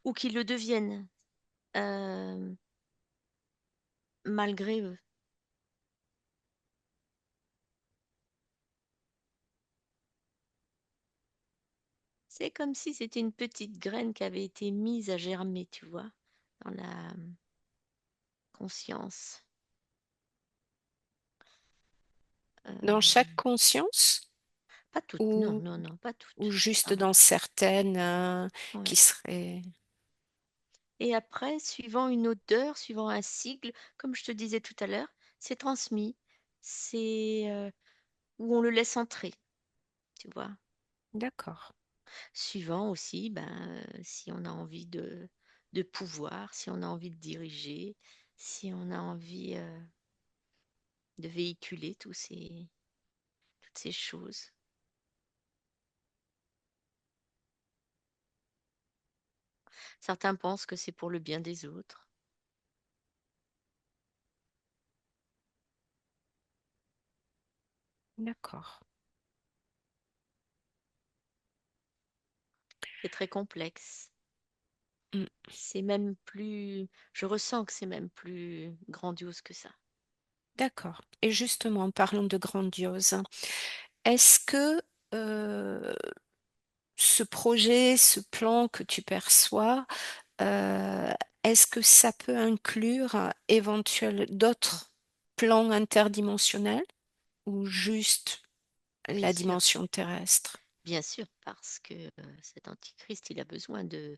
ou qui le deviennent euh, malgré eux. C'est comme si c'était une petite graine qui avait été mise à germer, tu vois, dans la conscience. Dans chaque Euh, conscience Pas toutes, non, ou, non, non, pas ou toutes. juste Ah, dans certaines qui ouais. seraient... Et après, suivant une odeur, suivant un sigle, comme je te disais tout à l'heure, c'est transmis. C'est où on le laisse entrer, tu vois. D'accord, Suivant aussi, ben, si on a envie de pouvoir, si on a envie de diriger, si on a envie de véhiculer toutes ces choses. Certains pensent que c'est pour le bien des autres. d'accord. C'est très complexe. Mm, C'est même plus, je ressens que c'est même plus grandiose que ça. d'accord. Et justement, en parlant de grandiose, est-ce que euh, ce projet, ce plan que tu perçois, euh, est-ce que ça peut inclure éventuellement d'autres plans interdimensionnels ou juste Bien la sûr, dimension terrestre? bien sûr, parce que cet antichrist, il a besoin euh,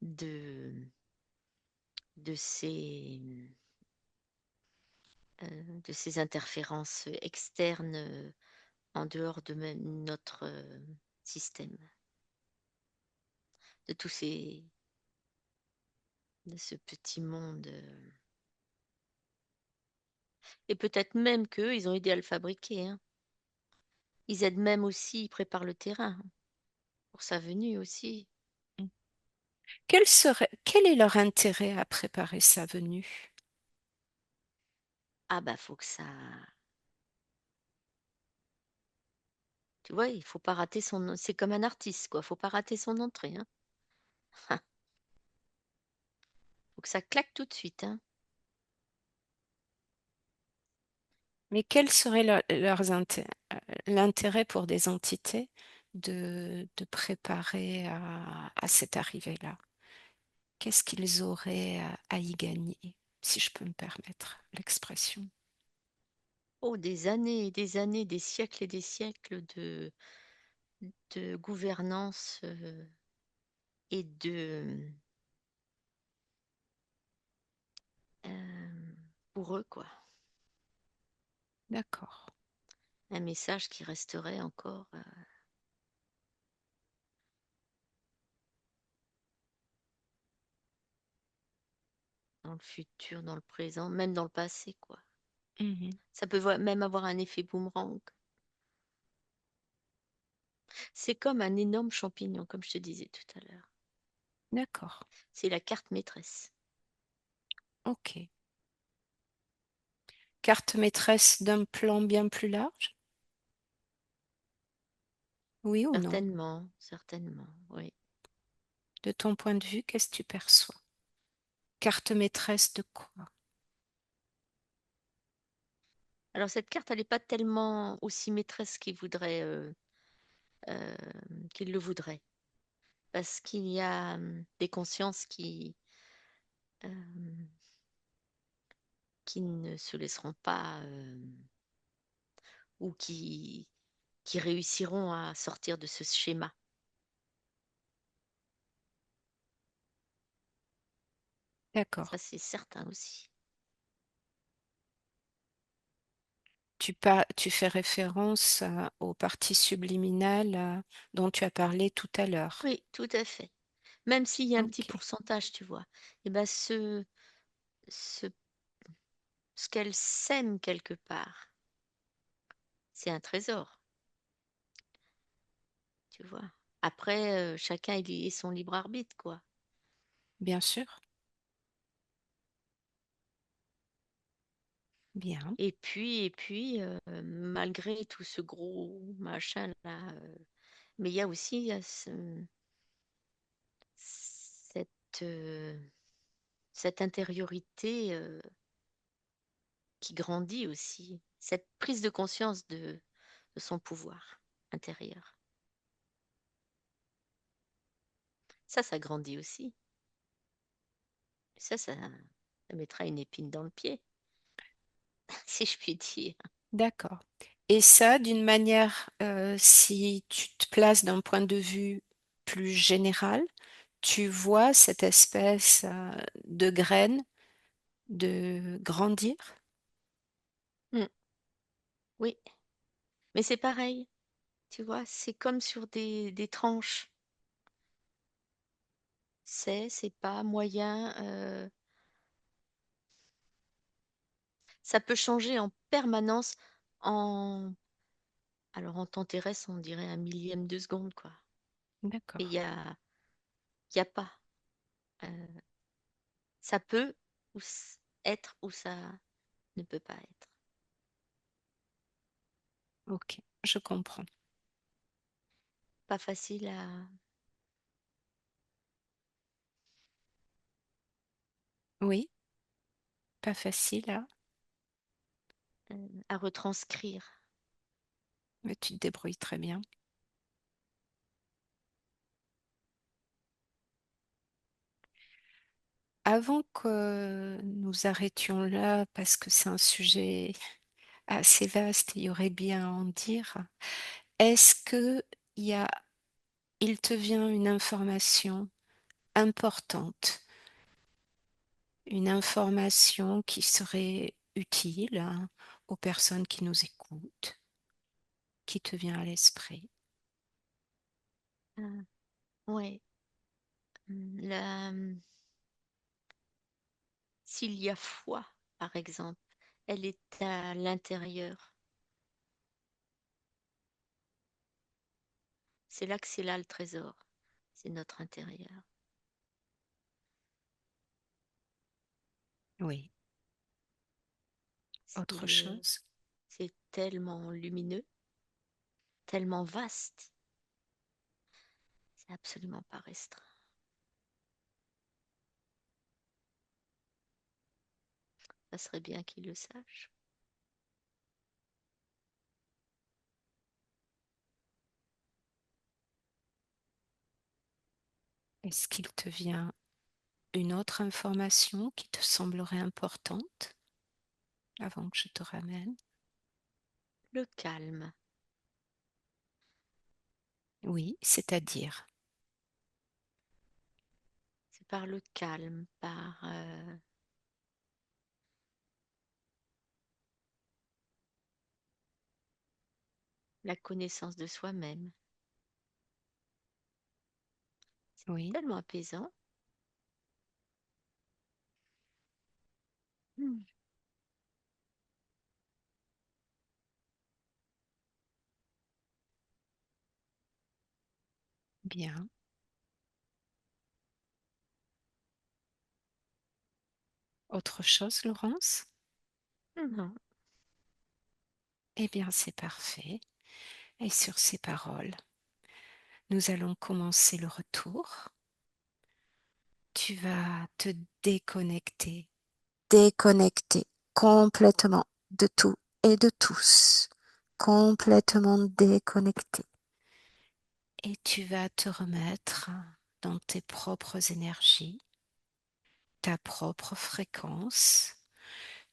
de, de de ces interférences externes en dehors de même notre système, de tous ces, de ce petit monde. Et peut-être même qu'eux, ils ont aidé à le fabriquer, hein. Ils aident même aussi, ils préparent le terrain pour sa venue aussi. Quel est leur intérêt à préparer sa venue? Ah bah faut que ça, tu vois, il faut pas rater son, c'est comme un artiste quoi, faut pas rater son entrée, hein. Faut que ça claque tout de suite, hein. Mais quel serait l'intérêt pour des entités de préparer à cette arrivée-là? Qu'est-ce qu'ils auraient à y gagner, si je peux me permettre l'expression? Oh, des années et des années, des siècles et des siècles de gouvernance et euh, pour eux, quoi. D'accord. Un message qui resterait encore dans le futur, dans le présent, même dans le passé, quoi. Mhm. Ça peut même avoir un effet boomerang. C'est comme un énorme champignon, comme je te disais tout à l'heure. D'accord. C'est la carte maîtresse. OK. Carte maîtresse d'un plan bien plus large? Oui ou non? Certainement, certainement, oui. De ton point de vue, qu'est-ce que tu perçois? Carte maîtresse de quoi? Alors cette carte, elle n'est pas tellement aussi maîtresse euh, qu'il le voudrait, parce qu'il y a des consciences euh, qui ne se laisseront pas ou qui réussiront à sortir de ce schéma. D'accord. Ça, c'est certain aussi. Tu fais référence aux parties subliminales dont tu as parlé tout à l'heure. Oui, tout à fait. Même s'il y a un petit OK. pourcentage, tu vois. Et ben ce, ce qu'elle sème quelque part, c'est un trésor, tu vois. Après, chacun est son libre arbitre, quoi. Bien sûr. Bien. Et puis, malgré tout ce gros machin-là, mais il y a aussi cette, euh, cette intériorité qui grandit aussi, cette prise de conscience de son pouvoir intérieur. Ça grandit aussi. Ça mettra une épine dans le pied, si je puis dire. D'accord. Et ça, d'une manière, si tu te places d'un point de vue plus général, tu vois cette espèce de graine de grandir? Mm, oui, mais c'est pareil, tu vois, c'est comme sur des tranches. C'est pas moyen. Ça peut changer en permanence en... Alors en temps terrestre, on dirait un millième de seconde, quoi. Et D'accord. y a pas. euh, Ça peut être ou ça ne peut pas être. Ok, je comprends. Pas facile Oui, pas facile, là, à retranscrire. mais tu te débrouilles très bien. Avant que nous arrêtions là, parce que c'est un sujet assez vaste, il y aurait bien à en dire, est-ce que il y a, il te vient une information importante, une information qui serait utile hein, aux personnes qui nous écoutent, qui te vient à l'esprit? Euh, ouais. La, S'il y a foi, par exemple, elle est à l'intérieur. C'est là le trésor. C'est notre intérieur. Oui. Autre C'est chose? c'est tellement lumineux, tellement vaste. C'est absolument pas restreint. Ça serait bien qu'il le sache. Est-ce qu'il te vient une autre information qui te semblerait importante avant que je te ramène? Le calme, Oui, c'est-à-dire. c'est par le calme, par la connaissance de soi-même. C'est Oui, tellement apaisant. Hmm. bien. Autre chose, Laurence? Non, Eh bien, c'est parfait. Et sur ces paroles, nous allons commencer le retour. Tu vas te déconnecter, déconnecter complètement de tout et de tous, complètement déconnecté. Et tu vas te remettre dans tes propres énergies, ta propre fréquence.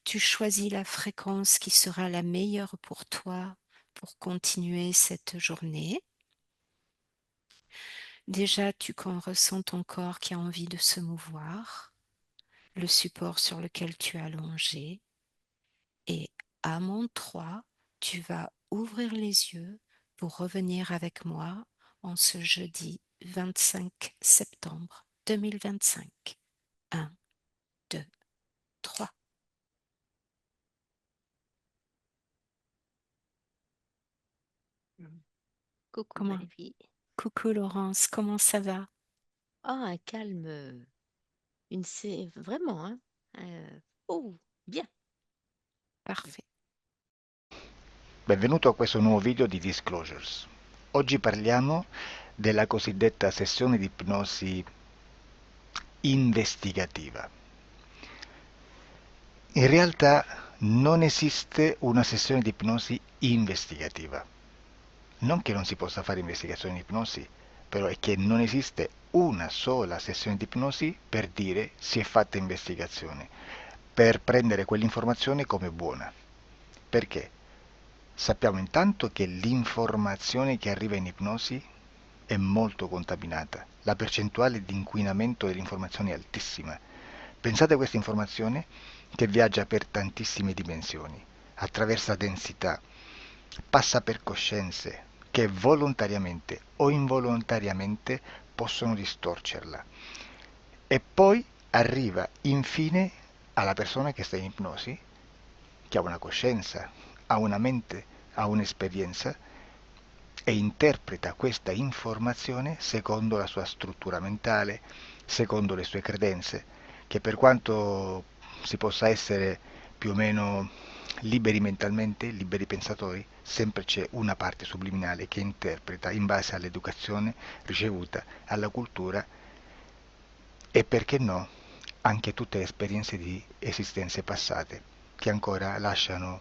Tu choisis la fréquence qui sera la meilleure pour toi pour continuer cette journée. Déjà, tu ressens ton corps qui a envie de se mouvoir, le support sur lequel tu es allongé. Et à mon 3, tu vas ouvrir les yeux pour revenir avec moi en ce jeudi 25 septembre 2025. 1, 2, 3. coucou Comment? Valérie. Coucou Laurence, comment ça va? Ah, un calme, c'est vraiment, hein. Oh, bien. Parfait. Benvenuto a questo nuovo video di Disclosures. Oggi parliamo della cosiddetta sessione di ipnosi investigativa. In realtà non esiste una sessione di ipnosi investigativa. Non che non si possa fare investigazione in ipnosi, però è che non esiste una sola sessione di ipnosi per dire si è fatta investigazione, per prendere quell'informazione come buona. Perché? Sappiamo intanto che l'informazione che arriva in ipnosi è molto contaminata, la percentuale di inquinamento dell'informazione è altissima. Pensate a questa informazione che viaggia per tantissime dimensioni, attraversa densità, passa per coscienze che volontariamente o involontariamente possono distorcerla e poi arriva infine alla persona che sta in ipnosi, che ha una coscienza, ha una mente, ha un'esperienza e interpreta questa informazione secondo la sua struttura mentale, secondo le sue credenze, che per quanto si possa essere più o meno liberi mentalmente, liberi pensatori, sempre c'è una parte subliminale che interpreta in base all'educazione ricevuta, alla cultura e perché no, anche tutte le esperienze di esistenze passate che ancora lasciano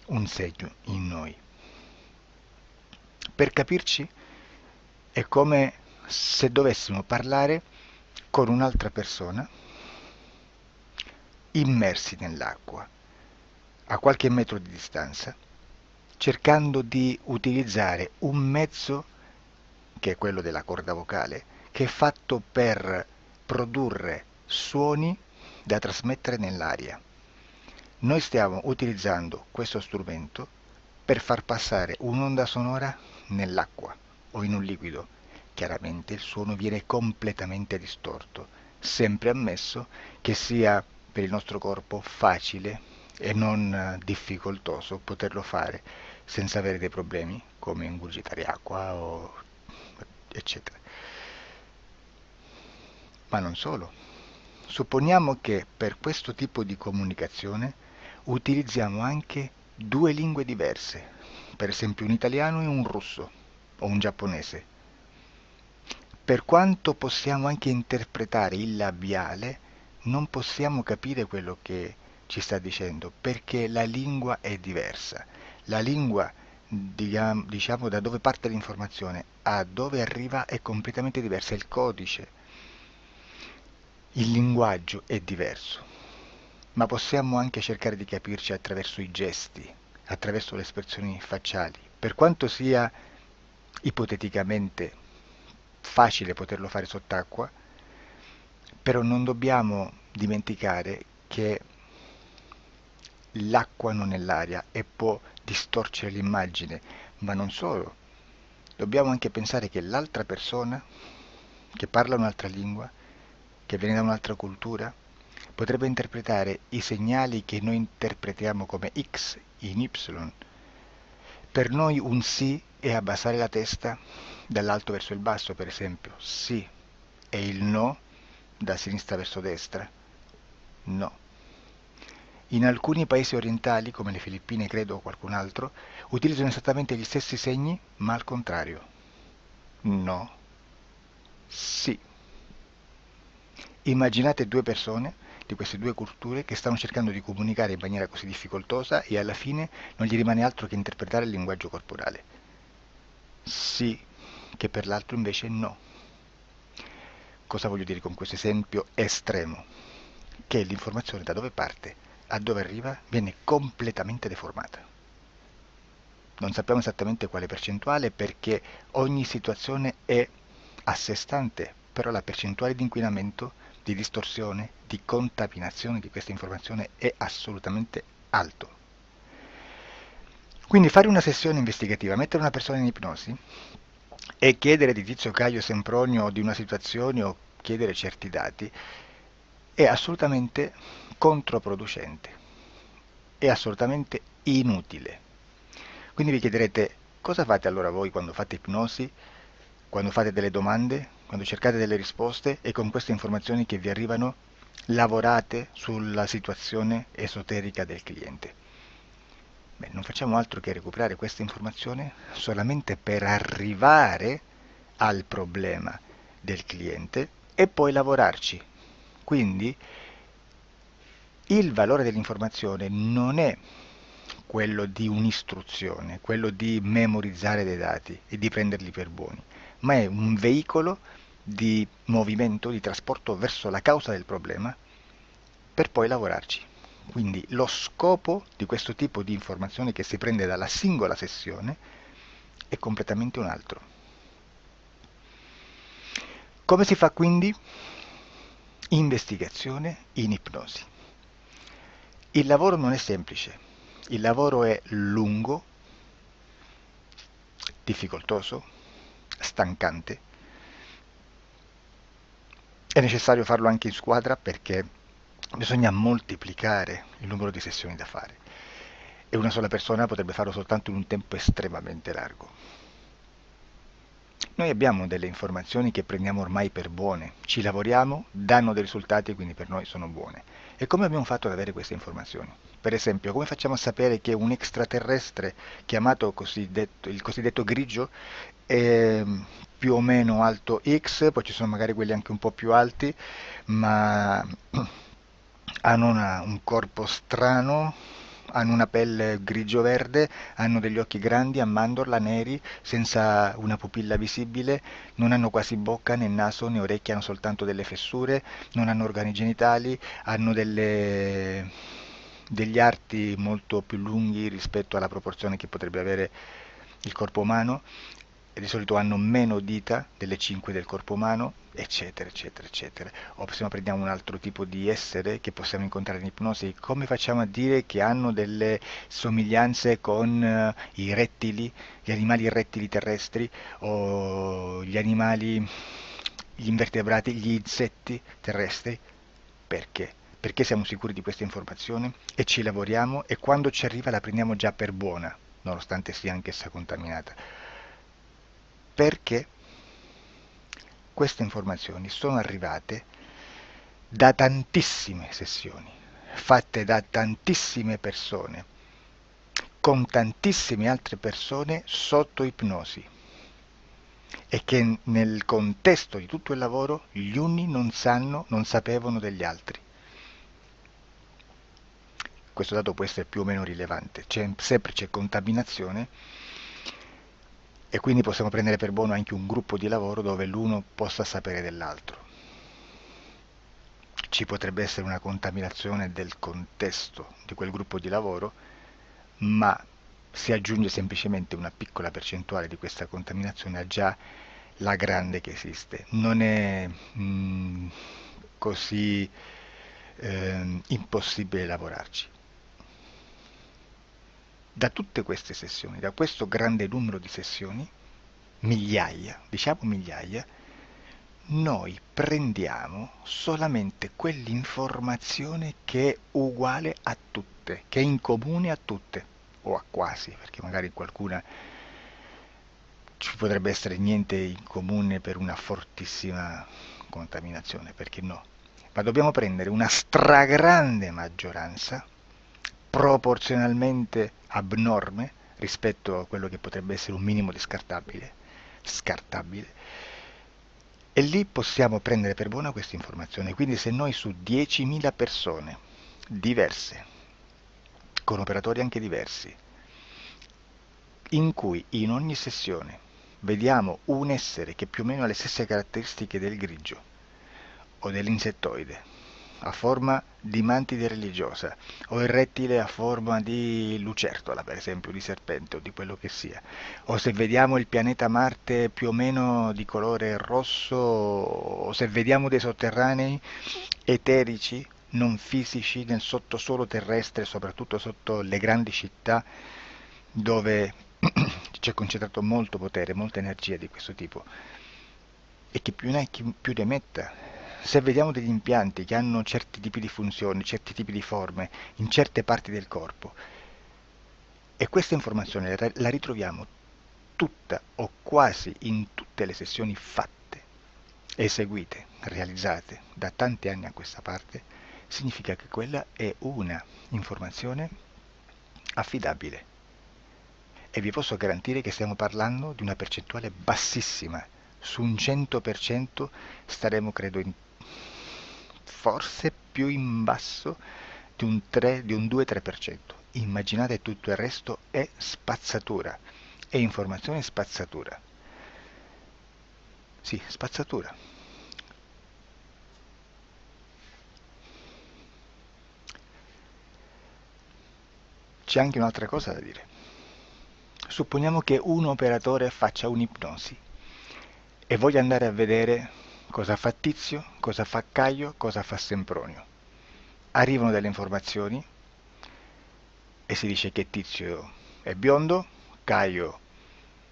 un segno in noi. Per capirci, è come se dovessimo parlare con un'altra persona immersi nell'acqua, a qualche metro di distanza, cercando di utilizzare un mezzo, che è quello della corda vocale, che è fatto per produrre suoni da trasmettere nell'aria. Noi stiamo utilizzando questo strumento per far passare un'onda sonora nell'acqua o in un liquido. Chiaramente il suono viene completamente distorto, sempre ammesso che sia per il nostro corpo facile e non difficoltoso poterlo fare senza avere dei problemi come ingurgitare acqua o eccetera. Ma non solo. Supponiamo che per questo tipo di comunicazione utilizziamo anche due lingue diverse, per esempio un italiano e un russo o un giapponese. Per quanto possiamo anche interpretare il labiale, non possiamo capire quello che ci sta dicendo, perché la lingua è diversa. La lingua, diciamo, da dove parte l'informazione a dove arriva è completamente diversa, il codice, il linguaggio è diverso, ma possiamo anche cercare di capirci attraverso i gesti, attraverso le espressioni facciali. Per quanto sia ipoteticamente facile poterlo fare sott'acqua, però non dobbiamo dimenticare che l'acqua non è l'aria e può distorcere l'immagine, ma non solo. Dobbiamo anche pensare che l'altra persona, che parla un'altra lingua, che viene da un'altra cultura, potrebbe interpretare i segnali che noi interpretiamo come X in Y. Per noi un sì è abbassare la testa dall'alto verso il basso, per esempio, sì, e il no da sinistra verso destra, no. In alcuni paesi orientali, come le Filippine credo o qualcun altro, utilizzano esattamente gli stessi segni, ma al contrario. No, sì. Immaginate due persone di queste due culture che stanno cercando di comunicare in maniera così difficoltosa e alla fine non gli rimane altro che interpretare il linguaggio corporale. Sì, che per l'altro invece no. Cosa voglio dire con questo esempio estremo? Che l'informazione da dove parte a dove arriva viene completamente deformata. Non sappiamo esattamente quale percentuale perché ogni situazione è a sé stante, però la percentuale di inquinamento, di distorsione, di contaminazione di questa informazione è assolutamente alto. Quindi fare una sessione investigativa, mettere una persona in ipnosi e chiedere di Tizio Caio Sempronio di una situazione o chiedere certi dati è assolutamente controproducente, è assolutamente inutile. Quindi vi chiederete cosa fate allora voi quando fate ipnosi, quando fate delle domande, quando cercate delle risposte e con queste informazioni che vi arrivano lavorate sulla situazione esoterica del cliente. Beh, non facciamo altro che recuperare questa informazione solamente per arrivare al problema del cliente e poi lavorarci. Quindi il valore dell'informazione non è quello di un'istruzione, quello di memorizzare dei dati e di prenderli per buoni, ma è un veicolo di movimento, di trasporto verso la causa del problema per poi lavorarci. Quindi lo scopo di questo tipo di informazione che si prende dalla singola sessione è completamente un altro. Come si fa quindi? Investigazione in ipnosi. Il lavoro non è semplice, il lavoro è lungo, difficoltoso, stancante. È necessario farlo anche in squadra perché bisogna moltiplicare il numero di sessioni da fare e una sola persona potrebbe farlo soltanto in un tempo estremamente largo. Noi abbiamo delle informazioni che prendiamo ormai per buone, ci lavoriamo, danno dei risultati e quindi per noi sono buone. E come abbiamo fatto ad avere queste informazioni? Per esempio, come facciamo a sapere che un extraterrestre chiamato il cosiddetto grigio è più o meno alto X, poi ci sono magari quelli anche un po' più alti, ma hanno un corpo strano, hanno una pelle grigio-verde, hanno degli occhi grandi a mandorla neri, senza una pupilla visibile, non hanno quasi bocca né naso né orecchie, hanno soltanto delle fessure, non hanno organi genitali, hanno degli arti molto più lunghi rispetto alla proporzione che potrebbe avere il corpo umano, e di solito hanno meno dita delle 5 del corpo umano, eccetera, eccetera, eccetera. O se prendiamo un altro tipo di essere che possiamo incontrare in ipnosi, come facciamo a dire che hanno delle somiglianze con i rettili, gli animali rettili terrestri o gli invertebrati, gli insetti terrestri? Perché? Perché siamo sicuri di questa informazione e ci lavoriamo e quando ci arriva la prendiamo già per buona, nonostante sia anch'essa contaminata. Perché queste informazioni sono arrivate da tantissime sessioni, fatte da tantissime persone, con tantissime altre persone sotto ipnosi e che nel contesto di tutto il lavoro gli uni non sapevano degli altri. Questo dato può essere più o meno rilevante, sempre c'è contaminazione e quindi possiamo prendere per buono anche un gruppo di lavoro dove l'uno possa sapere dell'altro. Ci potrebbe essere una contaminazione del contesto di quel gruppo di lavoro, ma si aggiunge semplicemente una piccola percentuale di questa contaminazione a già la grande che esiste. Non è così impossibile lavorarci. Da tutte queste sessioni, da questo grande numero di sessioni, migliaia, diciamo migliaia, noi prendiamo solamente quell'informazione che è uguale a tutte, che è in comune a tutte, o a quasi, perché magari qualcuna ci potrebbe essere niente in comune per una fortissima contaminazione, perché no? Ma dobbiamo prendere una stragrande maggioranza, proporzionalmente abnorme rispetto a quello che potrebbe essere un minimo di scartabile, e lì possiamo prendere per buona questa informazione. Quindi se noi su 10.000 persone diverse, con operatori anche diversi, in cui in ogni sessione vediamo un essere che più o meno ha le stesse caratteristiche del grigio o dell'insettoide, a forma di mantide religiosa, o il rettile a forma di lucertola, per esempio, di serpente o di quello che sia, o se vediamo il pianeta Marte più o meno di colore rosso, o se vediamo dei sotterranei eterici, non fisici, nel sottosuolo terrestre, soprattutto sotto le grandi città, dove c'è concentrato molto potere, molta energia di questo tipo, e che più ne hai più ne metta. Se vediamo degli impianti che hanno certi tipi di funzioni, certi tipi di forme in certe parti del corpo, e questa informazione la ritroviamo tutta o quasi in tutte le sessioni fatte, eseguite, realizzate da tanti anni a questa parte, significa che quella è una informazione affidabile. E vi posso garantire che stiamo parlando di una percentuale bassissima. Su un 100% staremo, credo, forse più in basso di un 2-3%. Immaginate, tutto il resto è spazzatura, è informazione spazzatura. Sì, spazzatura. C'è anche un'altra cosa da dire. Supponiamo che un operatore faccia un'ipnosi e voglia andare a vedere cosa fa Tizio, cosa fa Caio, cosa fa Sempronio. Arrivano delle informazioni e si dice che Tizio è biondo, Caio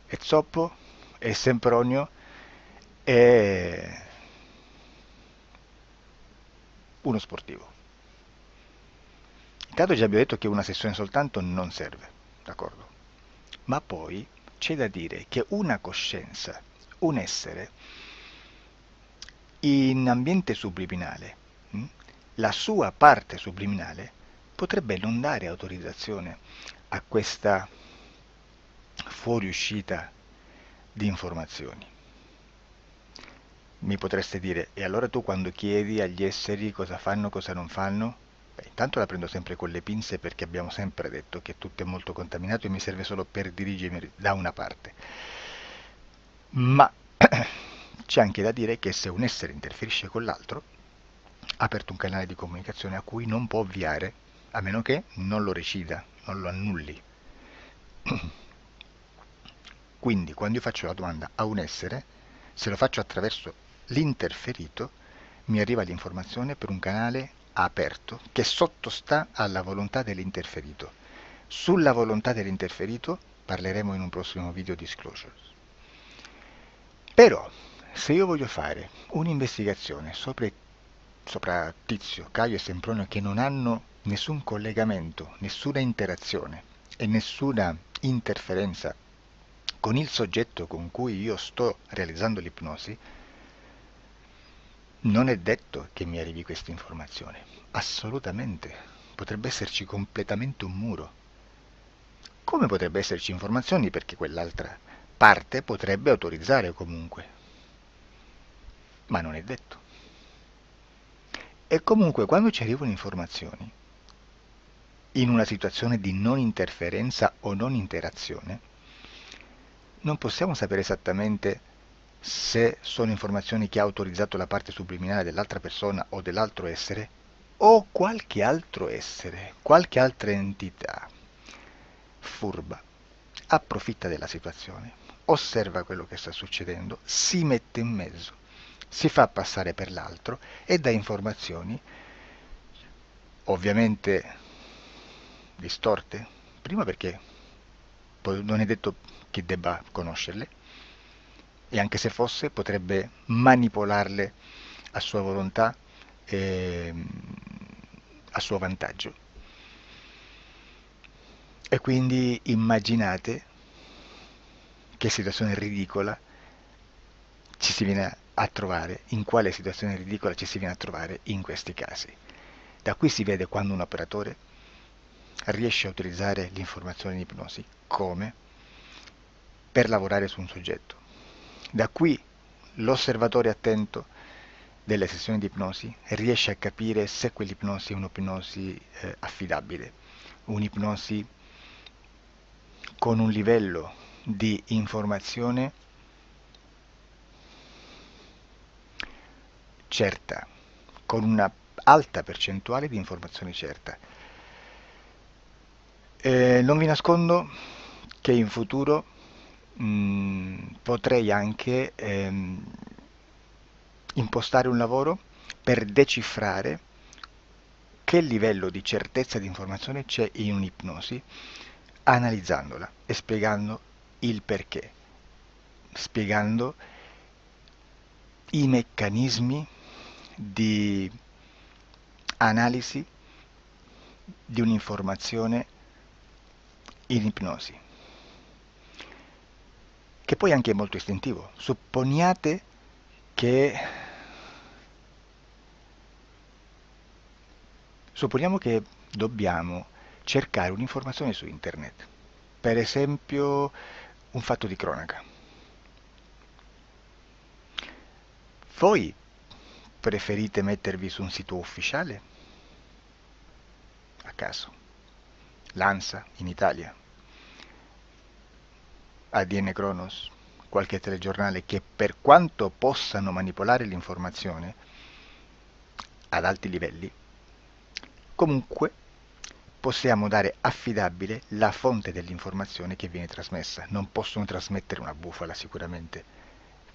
è zoppo e Sempronio è uno sportivo. Intanto già abbiamo detto che una sessione soltanto non serve, d'accordo? Ma poi c'è da dire che una coscienza, un essere, in ambiente subliminale, la sua parte subliminale potrebbe non dare autorizzazione a questa fuoriuscita di informazioni. Mi potreste dire, e allora tu quando chiedi agli esseri cosa fanno, cosa non fanno? Beh, intanto la prendo sempre con le pinze perché abbiamo sempre detto che tutto è molto contaminato e mi serve solo per dirigermi da una parte. Ma c'è anche da dire che se un essere interferisce con l'altro, ha aperto un canale di comunicazione a cui non può ovviare, a meno che non lo recida, non lo annulli. Quindi quando io faccio la domanda a un essere, se lo faccio attraverso l'interferito, mi arriva l'informazione per un canale aperto che sottostà alla volontà dell'interferito. Sulla volontà dell'interferito parleremo in un prossimo video disclosures. Però, se io voglio fare un'investigazione sopra Tizio, Caio e Sempronio che non hanno nessun collegamento, nessuna interazione e nessuna interferenza con il soggetto con cui io sto realizzando l'ipnosi, non è detto che mi arrivi questa informazione. Assolutamente. Potrebbe esserci completamente un muro. Come potrebbe esserci informazioni perché quell'altra parte potrebbe autorizzare comunque, ma non è detto. E comunque quando ci arrivano informazioni, in una situazione di non interferenza o non interazione, non possiamo sapere esattamente se sono informazioni che ha autorizzato la parte subliminale dell'altra persona o dell'altro essere, o qualche altro essere, qualche altra entità furba, approfitta della situazione, osserva quello che sta succedendo, si mette in mezzo, si fa passare per l'altro e dà informazioni ovviamente distorte, prima perché non è detto che debba conoscerle, e anche se fosse potrebbe manipolarle a sua volontà e a suo vantaggio. E quindi immaginate che situazione ridicola ci si viene a trovare, in quale situazione ridicola ci si viene a trovare in questi casi. Da qui si vede quando un operatore riesce a utilizzare l'informazione di ipnosi come per lavorare su un soggetto. Da qui l'osservatore attento delle sessioni di ipnosi riesce a capire se quell'ipnosi è un'ipnosi affidabile, un'ipnosi con un livello di informazione certa, con una alta percentuale di informazione certa. Non vi nascondo che in futuro potrei anche impostare un lavoro per decifrare che livello di certezza di informazione c'è in un'ipnosi, analizzandola e spiegando il perché, spiegando i meccanismi di analisi di un'informazione in ipnosi, che poi anche è molto istintivo. Che Supponiamo che dobbiamo cercare un'informazione su internet, per esempio un fatto di cronaca. Voi preferite mettervi su un sito ufficiale? A caso. L'ANSA in Italia, ADN Kronos, qualche telegiornale che, per quanto possano manipolare l'informazione ad alti livelli, comunque possiamo dare affidabile la fonte dell'informazione che viene trasmessa. Non possono trasmettere una bufala sicuramente.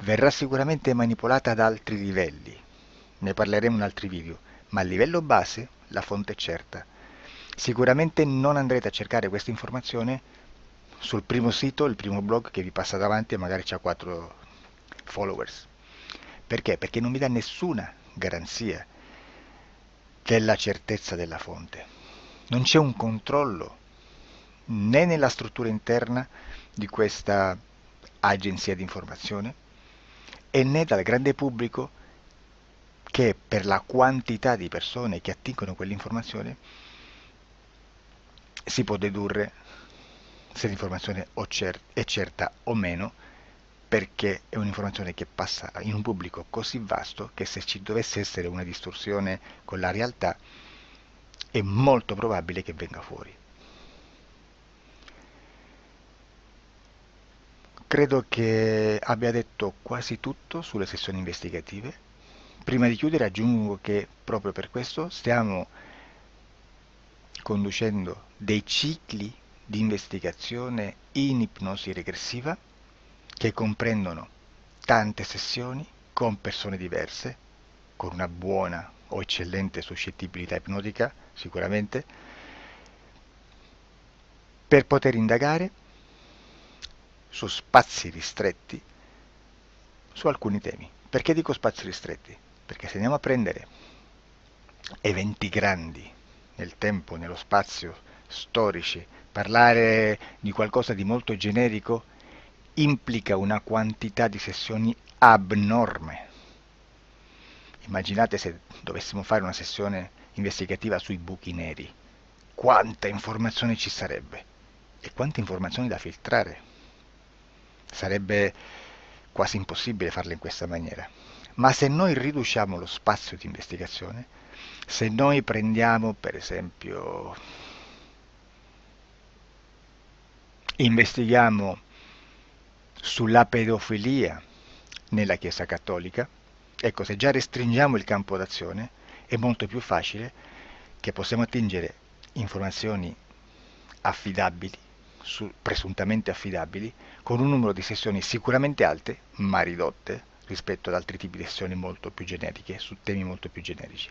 Verrà sicuramente manipolata ad altri livelli. Ne parleremo in altri video, ma a livello base la fonte è certa. Sicuramente non andrete a cercare questa informazione sul primo sito, il primo blog che vi passa davanti e magari ha 4 followers. Perché? Perché non vi dà nessuna garanzia della certezza della fonte. Non c'è un controllo né nella struttura interna di questa agenzia di informazione e né dal grande pubblico, che per la quantità di persone che attingono quell'informazione si può dedurre se l'informazione è certa o meno, perché è un'informazione che passa in un pubblico così vasto che se ci dovesse essere una distorsione con la realtà è molto probabile che venga fuori. Credo che abbia detto quasi tutto sulle sessioni investigative. Prima di chiudere aggiungo che proprio per questo stiamo conducendo dei cicli di investigazione in ipnosi regressiva che comprendono tante sessioni con persone diverse, con una buona o eccellente suscettibilità ipnotica sicuramente, per poter indagare su spazi ristretti su alcuni temi. Perché dico spazi ristretti? Perché se andiamo a prendere eventi grandi nel tempo, nello spazio, storici, parlare di qualcosa di molto generico implica una quantità di sessioni abnorme. Immaginate se dovessimo fare una sessione investigativa sui buchi neri, quanta informazione ci sarebbe e quante informazioni da filtrare. Sarebbe quasi impossibile farlo in questa maniera. Ma se noi riduciamo lo spazio di investigazione, se noi prendiamo per esempio, investighiamo sulla pedofilia nella Chiesa Cattolica, ecco, se già restringiamo il campo d'azione è molto più facile che possiamo attingere informazioni affidabili, presuntamente affidabili, con un numero di sessioni sicuramente alte, ma ridotte rispetto ad altri tipi di sessioni molto più generiche, su temi molto più generici.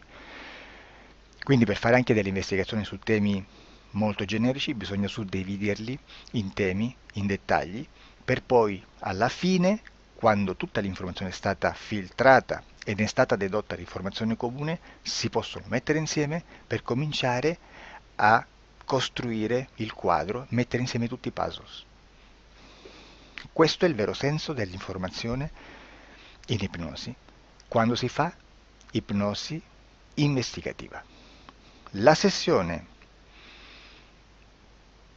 Quindi per fare anche delle investigazioni su temi molto generici bisogna suddividerli in temi, in dettagli, per poi alla fine, quando tutta l'informazione è stata filtrata ed è stata dedotta l'informazione comune, si possono mettere insieme per cominciare a costruire il quadro, mettere insieme tutti i puzzles. Questo è il vero senso dell'informazione in ipnosi, quando si fa ipnosi investigativa. La sessione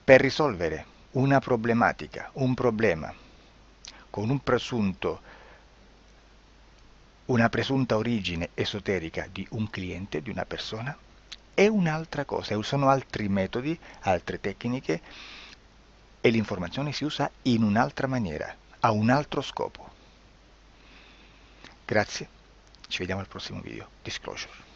per risolvere una problematica, un problema, con una presunta origine esoterica di un cliente, di una persona, è un'altra cosa, sono altri metodi, altre tecniche e l'informazione si usa in un'altra maniera, ha un altro scopo. Grazie, ci vediamo al prossimo video. Disclosure.